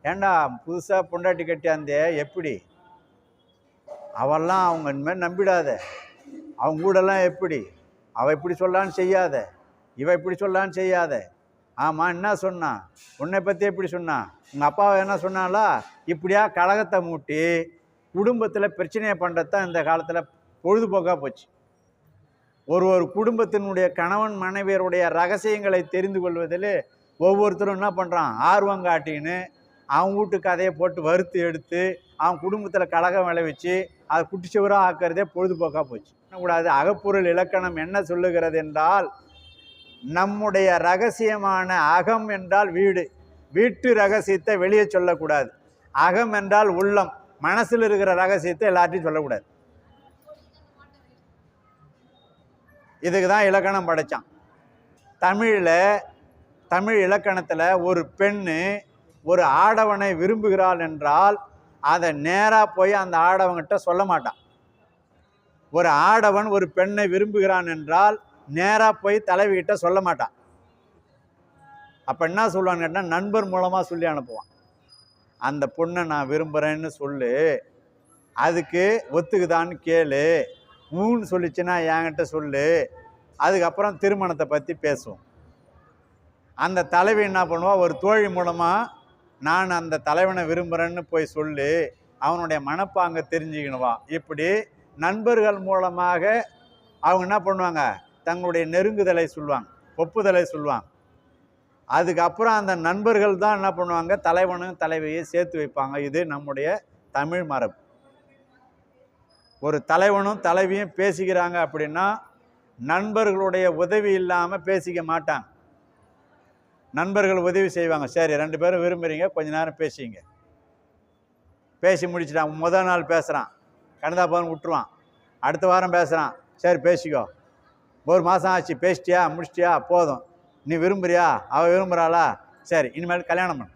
[SPEAKER 1] ஏண்டா புதுசாக பொண்டாட்டி கட்டியாந்தே எப்படி, அவெல்லாம் அவங்க இனிமேல் நம்பிடாத, அவங்க கூடலாம் எப்படி, அவள் இப்படி சொல்லான்னு செய்யாத, இவ இப்படி சொல்லான்னு செய்யாத. ஆமாம், என்ன சொன்னான், உன்னை பற்றி எப்படி சொன்னான், உங்கள் அப்பாவை என்ன சொன்னாலா, இப்படியா கலகத்தை மூட்டி குடும்பத்தில் பிரச்சனையை பண்ணுறது தான் இந்த காலத்தில் பொழுதுபோக்காக போச்சு. ஒரு குடும்பத்தினுடைய கணவன் மனைவியருடைய ரகசியங்களை தெரிந்து கொள்வதில் ஒவ்வொருத்தரும் என்ன பண்ணுறான், ஆர்வம் காட்டின்னு அவன் வீட்டு கதையை போட்டு வறுத்து எடுத்து அவன் குடும்பத்தில் கலகம் விளைவிச்சு அதை குட்டிச்சுவராக ஆக்கிறதே பொழுதுபோக்காக போச்சு. கூடாது. அகப்பொருள் இலக்கணம் என்ன சொல்லுகிறது என்றால், நம்முடைய ரகசியமான அகம் என்றால் வீடு, வீட்டு ரகசியத்தை வெளியே சொல்லக்கூடாது. அகம் என்றால் உள்ளம், மனசில் இருக்கிற ரகசியத்தை எல்லாத்தையும் சொல்லக்கூடாது. இதுக்கு தான் இலக்கணம் படைச்சான். தமிழ் இலக்கணத்தில் ஒரு பெண்ணு ஒரு ஆடவனை விரும்புகிறாள் என்றால் அதை நேராக போய் அந்த ஆடவன்கிட்ட சொல்ல மாட்டான். ஒரு ஆடவன் ஒரு பெண்ணை விரும்புகிறான் என்றால் நேராக போய் தலைவிகிட்ட சொல்ல மாட்டான். அப்போ என்ன சொல்லுவான்னு கேட்டால், நண்பர் மூலமாக சொல்லி அனுப்புவான். அந்த பொண்ணை நான் விரும்புகிறேன்னு சொல்லு, அதுக்கு ஒத்துக்குதான்னு கேளு, மூன்னு சொல்லிச்சுன்னா என்கிட்ட சொல்லு, அதுக்கப்புறம் திருமணத்தை பற்றி பேசுவோம். அந்த தலைவி என்ன பண்ணுவா, ஒரு தோழி மூலமாக நான் அந்த தலைவனை விரும்புகிறேன்னு போய் சொல்லு, அவனுடைய மனப்பாங்க தெரிஞ்சுக்கணுவா. இப்படி நண்பர்கள் மூலமாக அவங்க என்ன பண்ணுவாங்க, தங்களுடைய நெருங்குதலை சொல்லுவாங்க, ஒப்புதலை சொல்லுவாங்க. அதுக்கப்புறம் அந்த நண்பர்கள் தான் என்ன பண்ணுவாங்க, தலைவனும் தலைவியை சேர்த்து வைப்பாங்க. இது நம்முடைய தமிழ் மரபு. ஒரு தலைவனும் தலைவியும் பேசிக்கிறாங்க அப்படின்னா நண்பர்களுடைய உதவி இல்லாமல் பேசிக்க மாட்டாங்க. நண்பர்கள் உதவி செய்வாங்க. சரி, 2 பேரும் விரும்புகிறீங்க, கொஞ்ச நேரம் பேசிங்க. பேசி முடிச்சுட்டான். முதல் நாள் பேசுகிறான், கணதாபான்னு விட்டுருவான். அடுத்த வாரம் பேசுகிறான், சரி பேசிக்கோ, 1 மாதம் ஆச்சு, பேசிட்டியா, முடிச்சிட்டியா, போதும், நீ விரும்புறியா, அவள் விரும்புகிறாளா, சரி இனிமேல் கல்யாணம் பண்ணு.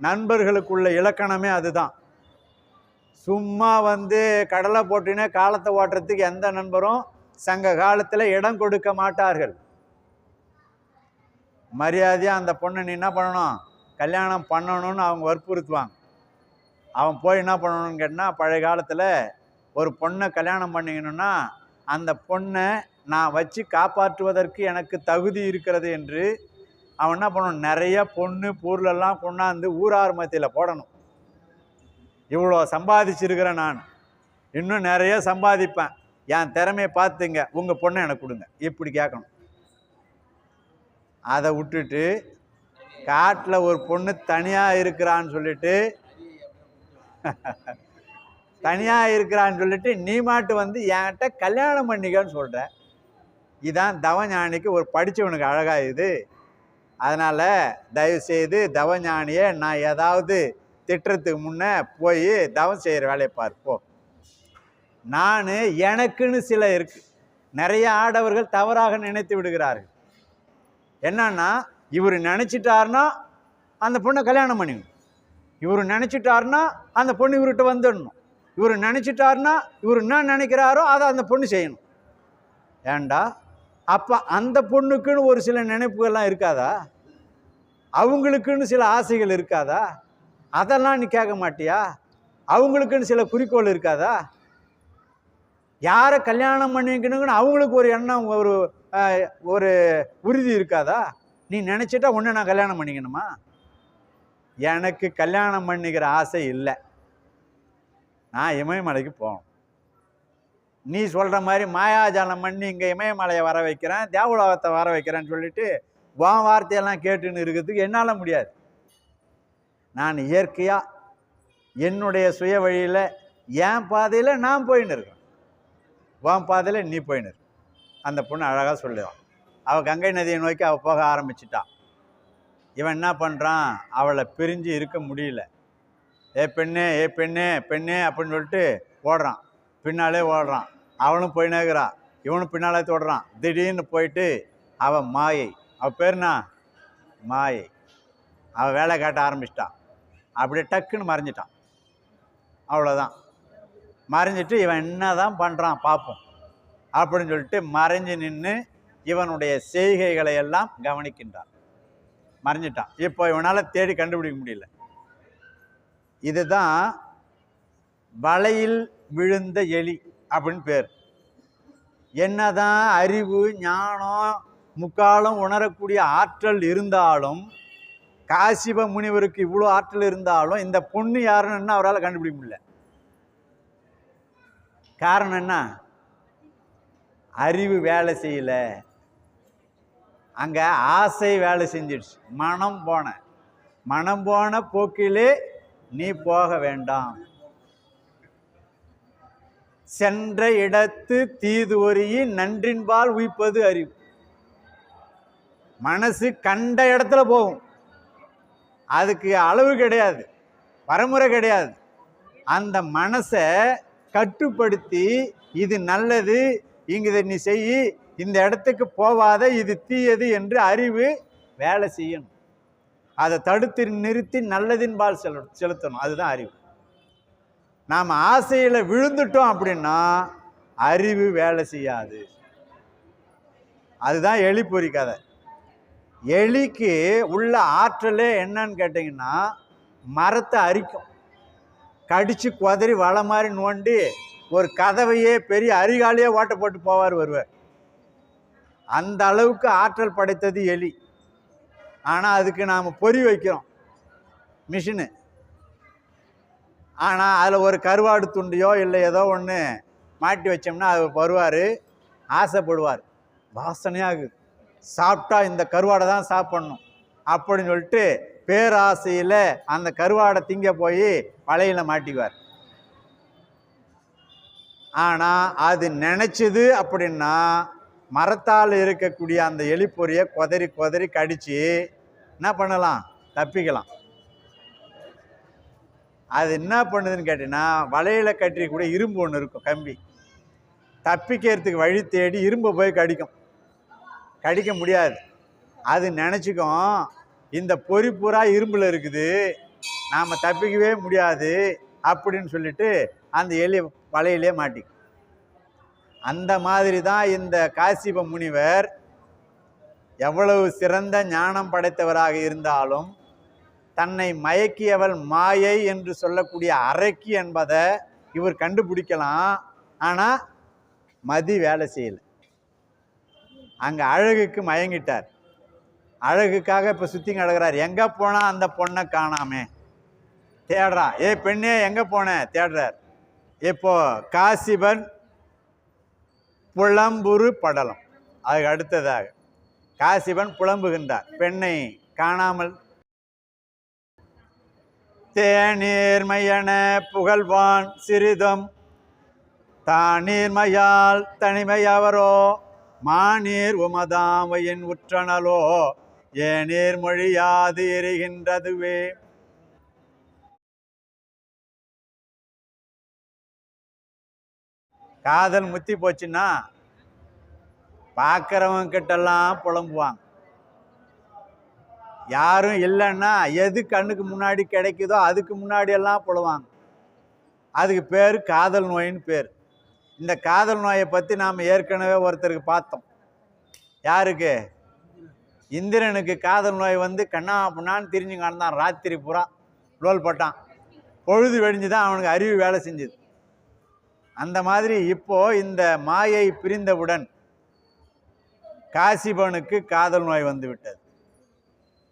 [SPEAKER 1] நண்பர்களுக்குள்ள இலக்கணமே அதுதான். சும்மா கடலை போட்டுனே காலத்தை ஓட்டுறதுக்கு எந்த நண்பரும் சங்க காலத்தில் இடம் கொடுக்க மாட்டார்கள். மரியாதையாக அந்த பொண்ணை நீ என்ன பண்ணணும், கல்யாணம் பண்ணணும்னு அவங்க வற்புறுத்துவாங்க. அவன் போய் என்ன பண்ணணும்னு கேட்டால், பழைய காலத்தில் ஒரு பொண்ணை கல்யாணம் பண்ணிக்கணும்னா அந்த பொண்ணை நான் வச்சு காப்பாற்றுவதற்கு எனக்கு தகுதி இருக்கிறது என்று அவன் என்ன பண்ணணும், நிறைய பொண்ணு பொருளெல்லாம் கொண்டாந்து ஊரார் மத்தியில் போடணும். இவ்வளோ சம்பாதிச்சிருக்கிறேன், நான் இன்னும் நிறைய சம்பாதிப்பேன், என் திறமையை பார்த்துங்க, உங்கள் பொண்ணை எனக்கு கொடுங்க, இப்படி கேட்கணும். அதை விட்டுட்டு காட்டில் ஒரு பொண்ணு தனியாக இருக்கிறான்னு சொல்லிட்டு நீ மாட்டு என்கிட்ட கல்யாணம் பண்ணிக்கன்னு சொல்கிற. இதான் தவஞானிக்கு ஒரு படித்தவனுக்கு அழகாக இது. அதனால் தயவுசெய்து தவஞானியை நான் ஏதாவது திட்டுறதுக்கு முன்னே போய் தவம் செய்கிற வேலையை பார்ப்போ. நான் எனக்குன்னு சில இருக்கு. நிறைய ஆடவர்கள் தவறாக நினைத்து விடுகிறார்கள். என்னன்னா, இவர் நினச்சிட்டாருன்னா அந்த பொண்ணை கல்யாணம் பண்ணிக்கணும், இவர் நினச்சிட்டாருன்னா அந்த பொண்ணு இவர்கிட்ட வந்துடணும், இவர் நினச்சிட்டாருன்னா இவர் என்ன நினைக்கிறாரோ அதை அந்த பொண்ணு செய்யணும். ஏண்டா, அப்போ அந்த பொண்ணுக்குன்னு ஒரு சில நினைப்புகள்லாம் இருக்காதா, அவங்களுக்குன்னு சில ஆசைகள் இருக்காதா, அதெல்லாம் நீ கேட்க மாட்டியா, அவங்களுக்குன்னு சில குறிக்கோள் இருக்காதா, யாரை கல்யாணம் பண்ணிக்கணுங்கன்னு அவங்களுக்கு ஒரு எண்ணம், ஒரு உறுதி இருக்காதா, நீ நினச்சிட்டா ஒன்று நான் கல்யாணம் பண்ணிக்கணுமா. எனக்கு கல்யாணம் பண்ணிக்கிற ஆசை இல்லை, நான் இமயமலைக்கு போகணும். நீ சொல்கிற மாதிரி மாயாஜாலம் பண்ணி இங்கே இமயமலையை வர வைக்கிறேன், தேவலோகத்தை வர வைக்கிறேன்னு சொல்லிட்டு உன் வார்த்தையெல்லாம் கேட்டுன்னு இருக்கிறதுக்கு என்னால் முடியாது. நான் இயற்கையாக என்னுடைய சுய வழியில் என் பாதையில் நான் போயின்னு இருக்கேன், உன் பாதையில் நீ போயின்னு இருக்க. அந்த பொண்ணு அழகாக சொல்லுவான். அவள் கங்கை நதியை நோக்கி அவள் போக ஆரம்பிச்சிட்டான். இவன் என்ன பண்ணுறான், அவளை பிரிஞ்சு இருக்க முடியல. ஏ பெண்ணே, ஏ பெண்ணே, பெண்ணே அப்படின்னு சொல்லிட்டு ஓடுறான், பின்னாலே ஓடுறான். அவளும் போயினேங்கிறா, இவனும் பின்னாலே தோடுறான். திடீர்னு போயிட்டு அவள் மாயை, அவள் பேருனா மாயை, அவள் வேலை காட்ட ஆரம்பிச்சிட்டான். அப்படியே டக்குன்னு மறைஞ்சிட்டான். அவ்வளோதான். மறைஞ்சிட்டு இவன் என்ன தான் பண்ணுறான் பார்ப்போம் அப்படின்னு சொல்லிட்டு மறைஞ்சு நின்று இவனுடைய செய்கைகளை எல்லாம் கவனிக்கின்றான். மறைஞ்சிட்டான். இப்போ இவனால் தேடி கண்டுபிடிக்க முடியல. இதுதான் வலையில் விழுந்த எலி அப்படின்னு பேர். என்னதான் அறிவு ஞானம் முக்காலம் உணரக்கூடிய ஆற்றல் இருந்தாலும், காசிப முனிவருக்கு இவ்வளோ ஆற்றல் இருந்தாலும் இந்த பொண்ணு யாருன்னு அவரால் கண்டுபிடிக்க முடியல. காரணம் என்ன? அறிவு வேலை செய்யல, அங்க ஆசை வேலை செஞ்சிடுச்சு. மனம் போன போக்கிலே நீ போக வேண்டாம். சென்ற இடத்து தீது ஒரியை நன்றின்பால் உய்ப்பது அறிவு. மனசு கண்ட இடத்துல போகும், அதுக்கு அளவு கிடையாது, வரமுறை கிடையாது. அந்த மனசை கட்டுப்படுத்தி இது நல்லது, இங்கே நீ செய், இந்த இடத்துக்கு போவாத, இது தீயது என்று அறிவு வேலை செய்யணும். அதை தடுத்து நிறுத்தி நல்லதின்பால் செலுத்தணும். அதுதான் அறிவு. நாம் ஆசையில் விழுந்துட்டோம் அப்படின்னா அறிவு வேலை செய்யாது. அதுதான் எலி பொறி கதை. எலிக்கு உள்ள ஆற்றலே என்னன்னு கேட்டிங்கன்னா, மரத்தை அரிக்கும், கடிச்சு குதறி வலை மாதிரி நோண்டி ஒரு கதவையே பெரிய அரிகாலையே ஓட்ட போட்டு வருவார். அந்த அளவுக்கு ஆற்றல் படைத்தது எலி. ஆனால் அதுக்கு நாம் பொறி வைக்கிறோம், மிஷினு. ஆனால் அதில் ஒரு கருவாடு துண்டியோ இல்லை ஏதோ ஒன்று மாட்டி வச்சோம்னா அது வருவார், ஆசைப்படுவார், வாசனையாகுது, சாப்பிட்டா இந்த கருவாடை தான் சாப்பிட்ணும் அப்படின்னு சொல்லிட்டு பேராசையில் அந்த கருவாடை திங்க போய் வலையில் மாட்டிக்குவார். ஆனால் அது நினச்சிது அப்படின்னா மரத்தால் இருக்கக்கூடிய அந்த எலிப்பொறியை குதறி கடிச்சு என்ன பண்ணலாம்? தப்பிக்கலாம். அது என்ன பண்ணுதுன்னு கேட்டீங்கன்னா, வலையில் கட்டிக்கூடிய இரும்பு ஒன்று இருக்கும், கம்பி. தப்பிக்கிறதுக்கு வழி தேடி இரும்பை போய் கடிக்க முடியாது. அது நினச்சிக்கும், இந்த பொறி பூரா இரும்பில் இருக்குது, நாம் தப்பிக்கவே முடியாது அப்படின்னு சொல்லிட்டு அந்த எலி வலையிலே மாட்டிக்கும். அந்த மாதிரி தான் இந்த காசிப முனிவர் எவ்வளவு சிறந்த ஞானம் படைத்தவராக இருந்தாலும் தன்னை மயக்கியவள் மாயை என்று சொல்லக்கூடிய அரக்கி என்பதை இவர் கண்டுபிடிக்கலாம். ஆனால் மதி வேலை செய்யலை. அங்கே அழகுக்கு மயங்கிட்டார். அழகுக்காக இப்போ சுற்றி கிடக்கிறார். எங்கே போனால் அந்த பொண்ணை காணாமே தேடுறா. ஏ பெண்ணே எங்கே போன தேடுறார். இப்போ காசிபன் புலம்புரு படலம். அதுக்கு அடுத்ததாக காசிபன் புலம்புகின்றார், பெண்ணை காணாமல். தேநீர்மையன புகழ்வான் சிறிதும் தானீர்மையால் தனிமையவரோ மாநீர் உமதாமையின் உற்றனலோ ஏநீர் மொழியாது எரிகின்றதுவே. காதல் முத்தி போச்சுன்னா பார்க்குறவங்க கிட்டெல்லாம் புலம்புவாங்க. யாரும் இல்லைன்னா எது கண்ணுக்கு முன்னாடி கிடைக்குதோ அதுக்கு முன்னாடி எல்லாம் புலவாங்க. அதுக்கு பேர் காதல் நோயின்னு பேர். இந்த காதல் நோயை பற்றி நாம் ஏற்கனவே ஒருத்தருக்கு பார்த்தோம். யாருக்கு? இந்திரனுக்கு காதல் நோய் வந்து கண்ணா புண்ணான்னு திரிஞ்சு காணந்தான். ராத்திரி பூரா லோல் போட்டான். பொழுது வெடிஞ்சு தான் அவனுக்கு அறிவு வேலை செஞ்சுது. அந்த மாதிரி இப்போ இந்த மாயை பிரிந்தவுடன் காசிபனுக்கு காதல் நோய் வந்து விட்டது.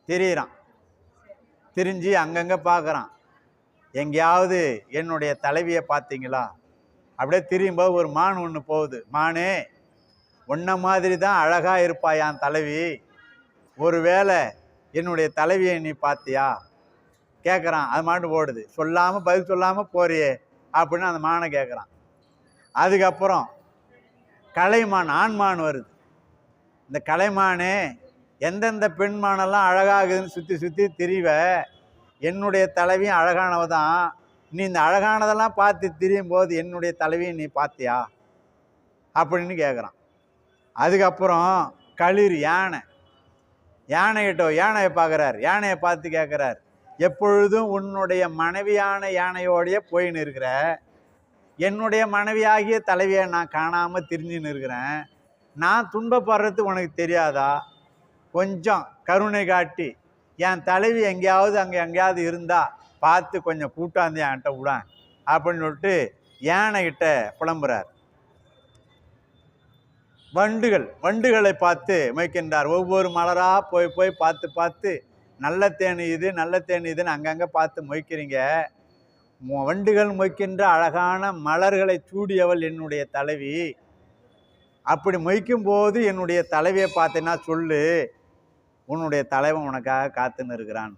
[SPEAKER 1] திரியிறான், திரிஞ்சு அங்கங்கே பார்க்குறான். எங்கேயாவது என்னுடைய தலைவியை பார்த்தீங்களா? அப்படியே திரியும்போது ஒரு மான் ஒன்று போகுது. மானே, உன்ன மாதிரி தான் அழகாக இருப்பாயான் தலைவி, ஒருவேளை என்னுடைய தலைவியை நீ பார்த்தியா கேட்குறான். அது மாட்டு போடுது. சொல்லாமல் பதில் சொல்லாமல் போறியே அப்படின்னு அந்த மானை கேட்குறான். அதுக்கப்புறம் கலைமான், ஆண்மான் வருது. இந்த கலைமானே, எந்தெந்த பெண்மானெல்லாம் அழகாகுதுன்னு சுற்றி திரிவ, என்னுடைய தலைவியும் அழகானவ தான், நீ இந்த அழகானதெல்லாம் பார்த்து திரியும் போது என்னுடைய தலைவியை நீ பார்த்தியா அப்படின்னு கேட்குறான். அதுக்கப்புறம் களிர் யானையை பார்க்குறார். யானையை பார்த்து கேட்குறார், எப்பொழுதும் உன்னுடைய மனைவியான யானையோடைய போயின்னு இருக்கிற, என்னுடைய மனைவியாகிய தலைவியை நான் காணாமல் திரிஞ்சுன்னு இருக்கிறேன், நான் துன்பப்படுறது உனக்கு தெரியாதா? கொஞ்சம் கருணை காட்டி என் தலைவி எங்கேயாவது இருந்தா பார்த்து கொஞ்சம் கூட்டாந்து என்கிட்ட விடான் அப்படின்னு சொல்லிட்டு யானைகிட்ட புலம்புறார். வண்டுகளை பார்த்து மொய்க்கின்றார். ஒவ்வொரு மலராக போய் போய் பார்த்து பார்த்து நல்ல தேன் இதுன்னு அங்கங்கே பார்த்து மொய்க்கிறீங்க. வண்டுகள் மொய்க்கின்ற அழகான மலர்களை சூடியவள் என்னுடைய தலைவி. அப்படி மொய்க்கும் போது என்னுடைய தலைவியை பார்த்தேன்னா சொல்லு, உன்னுடைய தலைவன் உனக்காக காத்துன்னு இருக்கிறான்.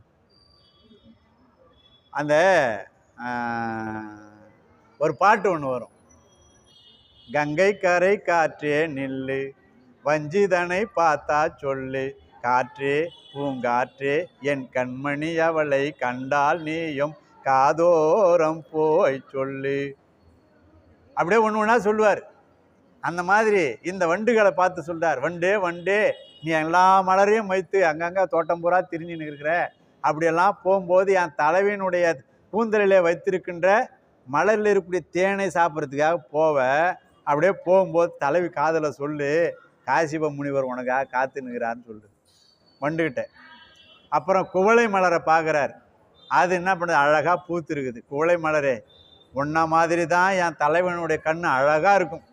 [SPEAKER 1] அந்த ஒரு பாட்டு ஒன்று வரும், கங்கை கரை காற்றே நில்லு, வஞ்சிதனை பார்த்தா சொல்லு, காற்றே பூங்காற்றே என் கண்மணி அவளை கண்டால் நீயும் காதோரம் போய் சொல்லு. அப்படியே ஒன்று ஒன்றா சொல்லுவார். அந்த மாதிரி இந்த வண்டுகளை பார்த்து சொல்றார், வண்டே வண்டே நீ எல்லா மலரையும் வைத்து அங்கங்கே தோட்டம் பூரா திரிஞ்சுன்னு இருக்கிற. அப்படியெல்லாம் போகும்போது என் தலைவியினுடைய கூந்தலிலே வைத்திருக்கின்ற மலரில் இருக்கக்கூடிய தேனை சாப்பிட்றதுக்காக போவ. அப்படியே போகும்போது தலைவி காதலை சொல்லு, காசிப முனிவர் உனக்காக காத்துனுக்கிறான்னு சொல்லு வண்டுகிட்ட. அப்புறம் குவளை மலரை பார்க்குறார். அது என்ன பண்ணுது, அழகாக பூத்து இருக்குது. குவளை மலரே, உன்ன மாதிரி தான் என் தலைவனுடைய கண் அழகாக இருக்கும்.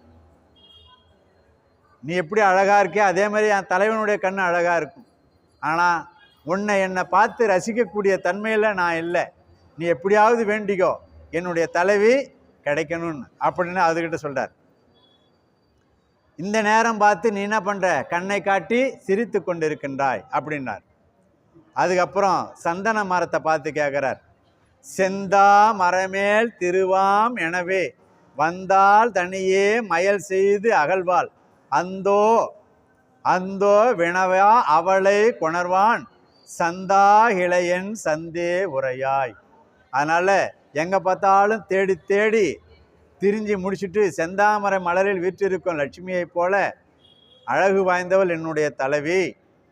[SPEAKER 1] நீ எப்படி அழகாக இருக்கியோ அதே மாதிரி என் தலைவனுடைய கண் அழகாக இருக்கும். ஆனால் என்னை பார்த்து ரசிக்கக்கூடிய தன்மையில் நான் இல்லை. நீ எப்படியாவது வேண்டிக்கோ, என்னுடைய தலைவி கிடைக்கணும்னு அப்படின்னு அதுகிட்ட சொல்கிறார். இந்த நேரம் பார்த்து நீ என்ன பண்ணுற, கண்ணை காட்டி சிரித்து கொண்டு இருக்கின்றாய் அப்படின்னார். அதுக்கப்புறம் சந்தன மரத்தை பார்த்து கேட்குறார், செந்தா மரமேல் திருவாம் எனவே வந்தால் தனியே மயல் செய்து அகழ்வாள், அந்தோ அந்தோ வினவா அவளை கொணர்வான் சந்தா இளையன் சந்தே உரையாய். அதனால் எங்கே பார்த்தாலும் தேடி தேடி திரிஞ்சு முடிச்சுட்டு செந்தாமரை மலரில் வீற்றிருக்கும் லட்சுமியை போல அழகு வாய்ந்தவள் என்னுடைய தலைவி.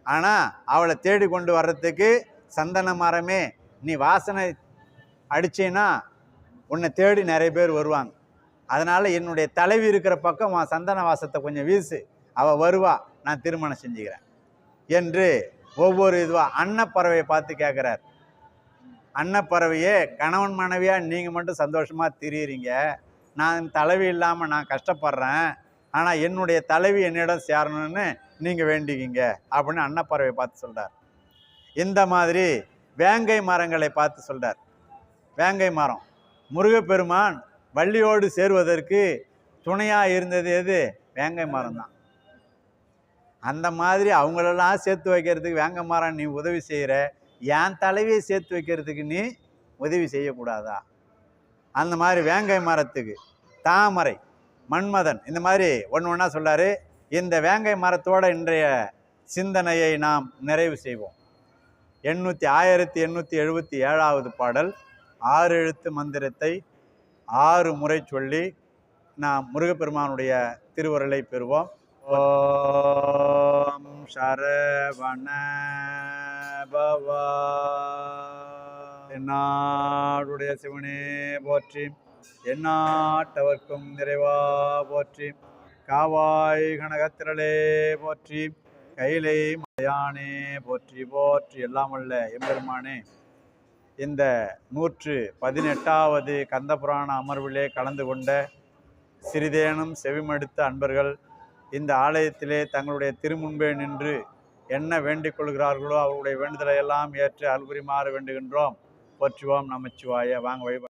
[SPEAKER 1] ஆனால் அவளை தேடி கொண்டு வர்றதுக்கு சந்தன மரமே, நீ வாசனை அடிச்சேன்னா உன்னை தேடி நிறைய பேர் வருவாங்க. அதனால் என்னுடைய தலைவி இருக்கிற பக்கம் சந்தன வாசத்தை கொஞ்சம் வீசு, அவள் வருவா, நான் திருமணம் செஞ்சுக்கிறேன் என்று ஒவ்வொரு இதுவாக அன்னப்பறவையை பார்த்து கேட்குறார். அன்னப்பறவையே, கணவன் மனைவியாக நீங்கள் மட்டும் சந்தோஷமாக திரியிறீங்க, நான் தலைவி இல்லாமல் நான் கஷ்டப்படுறேன், ஆனால் என்னுடைய தலைவி என்னிடம் சேரணும்னு நீங்கள் வேண்டிக்கிங்க அப்படின்னு அன்னப்பறவை பார்த்து சொல்கிறார். இந்த மாதிரி வேங்கை மரங்களை பார்த்து சொல்கிறார். வேங்கை மரம், முருகப்பெருமான் வள்ளியோடு சேருவதற்கு துணையாக இருந்தது எது, வேங்கை மரம் தான். அந்த மாதிரி அவங்களெல்லாம் சேர்த்து வைக்கிறதுக்கு வேங்கை மரம் நீ உதவி செய்கிற, என் தலைவியை சேர்த்து வைக்கிறதுக்கு நீ உதவி செய்யக்கூடாதா? அந்த மாதிரி வேங்கை மரத்துக்கு தாமரை, மன்மதன், இந்த மாதிரி ஒன்று ஒன்றா சொல்கிறாரு. இந்த வேங்கை மரத்தோட இன்றைய சிந்தனையை நாம் நிறைவு செய்வோம். 1877வது பாடல் 6 எழுத்து மந்திரத்தை 6 முறை சொல்லி நாம் முருகப்பெருமானுடைய திருவருளை பெறுவோம். ஓம் சரவண பவா. என்னாடுடைய சிவனே போற்றி, எந்நாட்டவர்க்கும் நிறைவா போற்றி, காவாய் கனகத்திரளே போற்றி, கைலை மலையானே போற்றி போற்றி. எல்லாம் வல்ல எம்பெருமானே, இந்த 118வது கந்தபுராண அமர்விலே கலந்து கொண்ட சிறிதேனும் செவிமடுத்த அன்பர்கள் இந்த ஆலயத்திலே தங்களுடைய திருமுன்பே நின்று என்ன வேண்டிக் கொள்கிறார்களோ அவருடைய வேண்டுதலை எல்லாம் ஏற்று அல்புரிமாறு வேண்டுகின்றோம். போற்றுவோம் நமச்சிவாய. வாங்க வழிபாடு.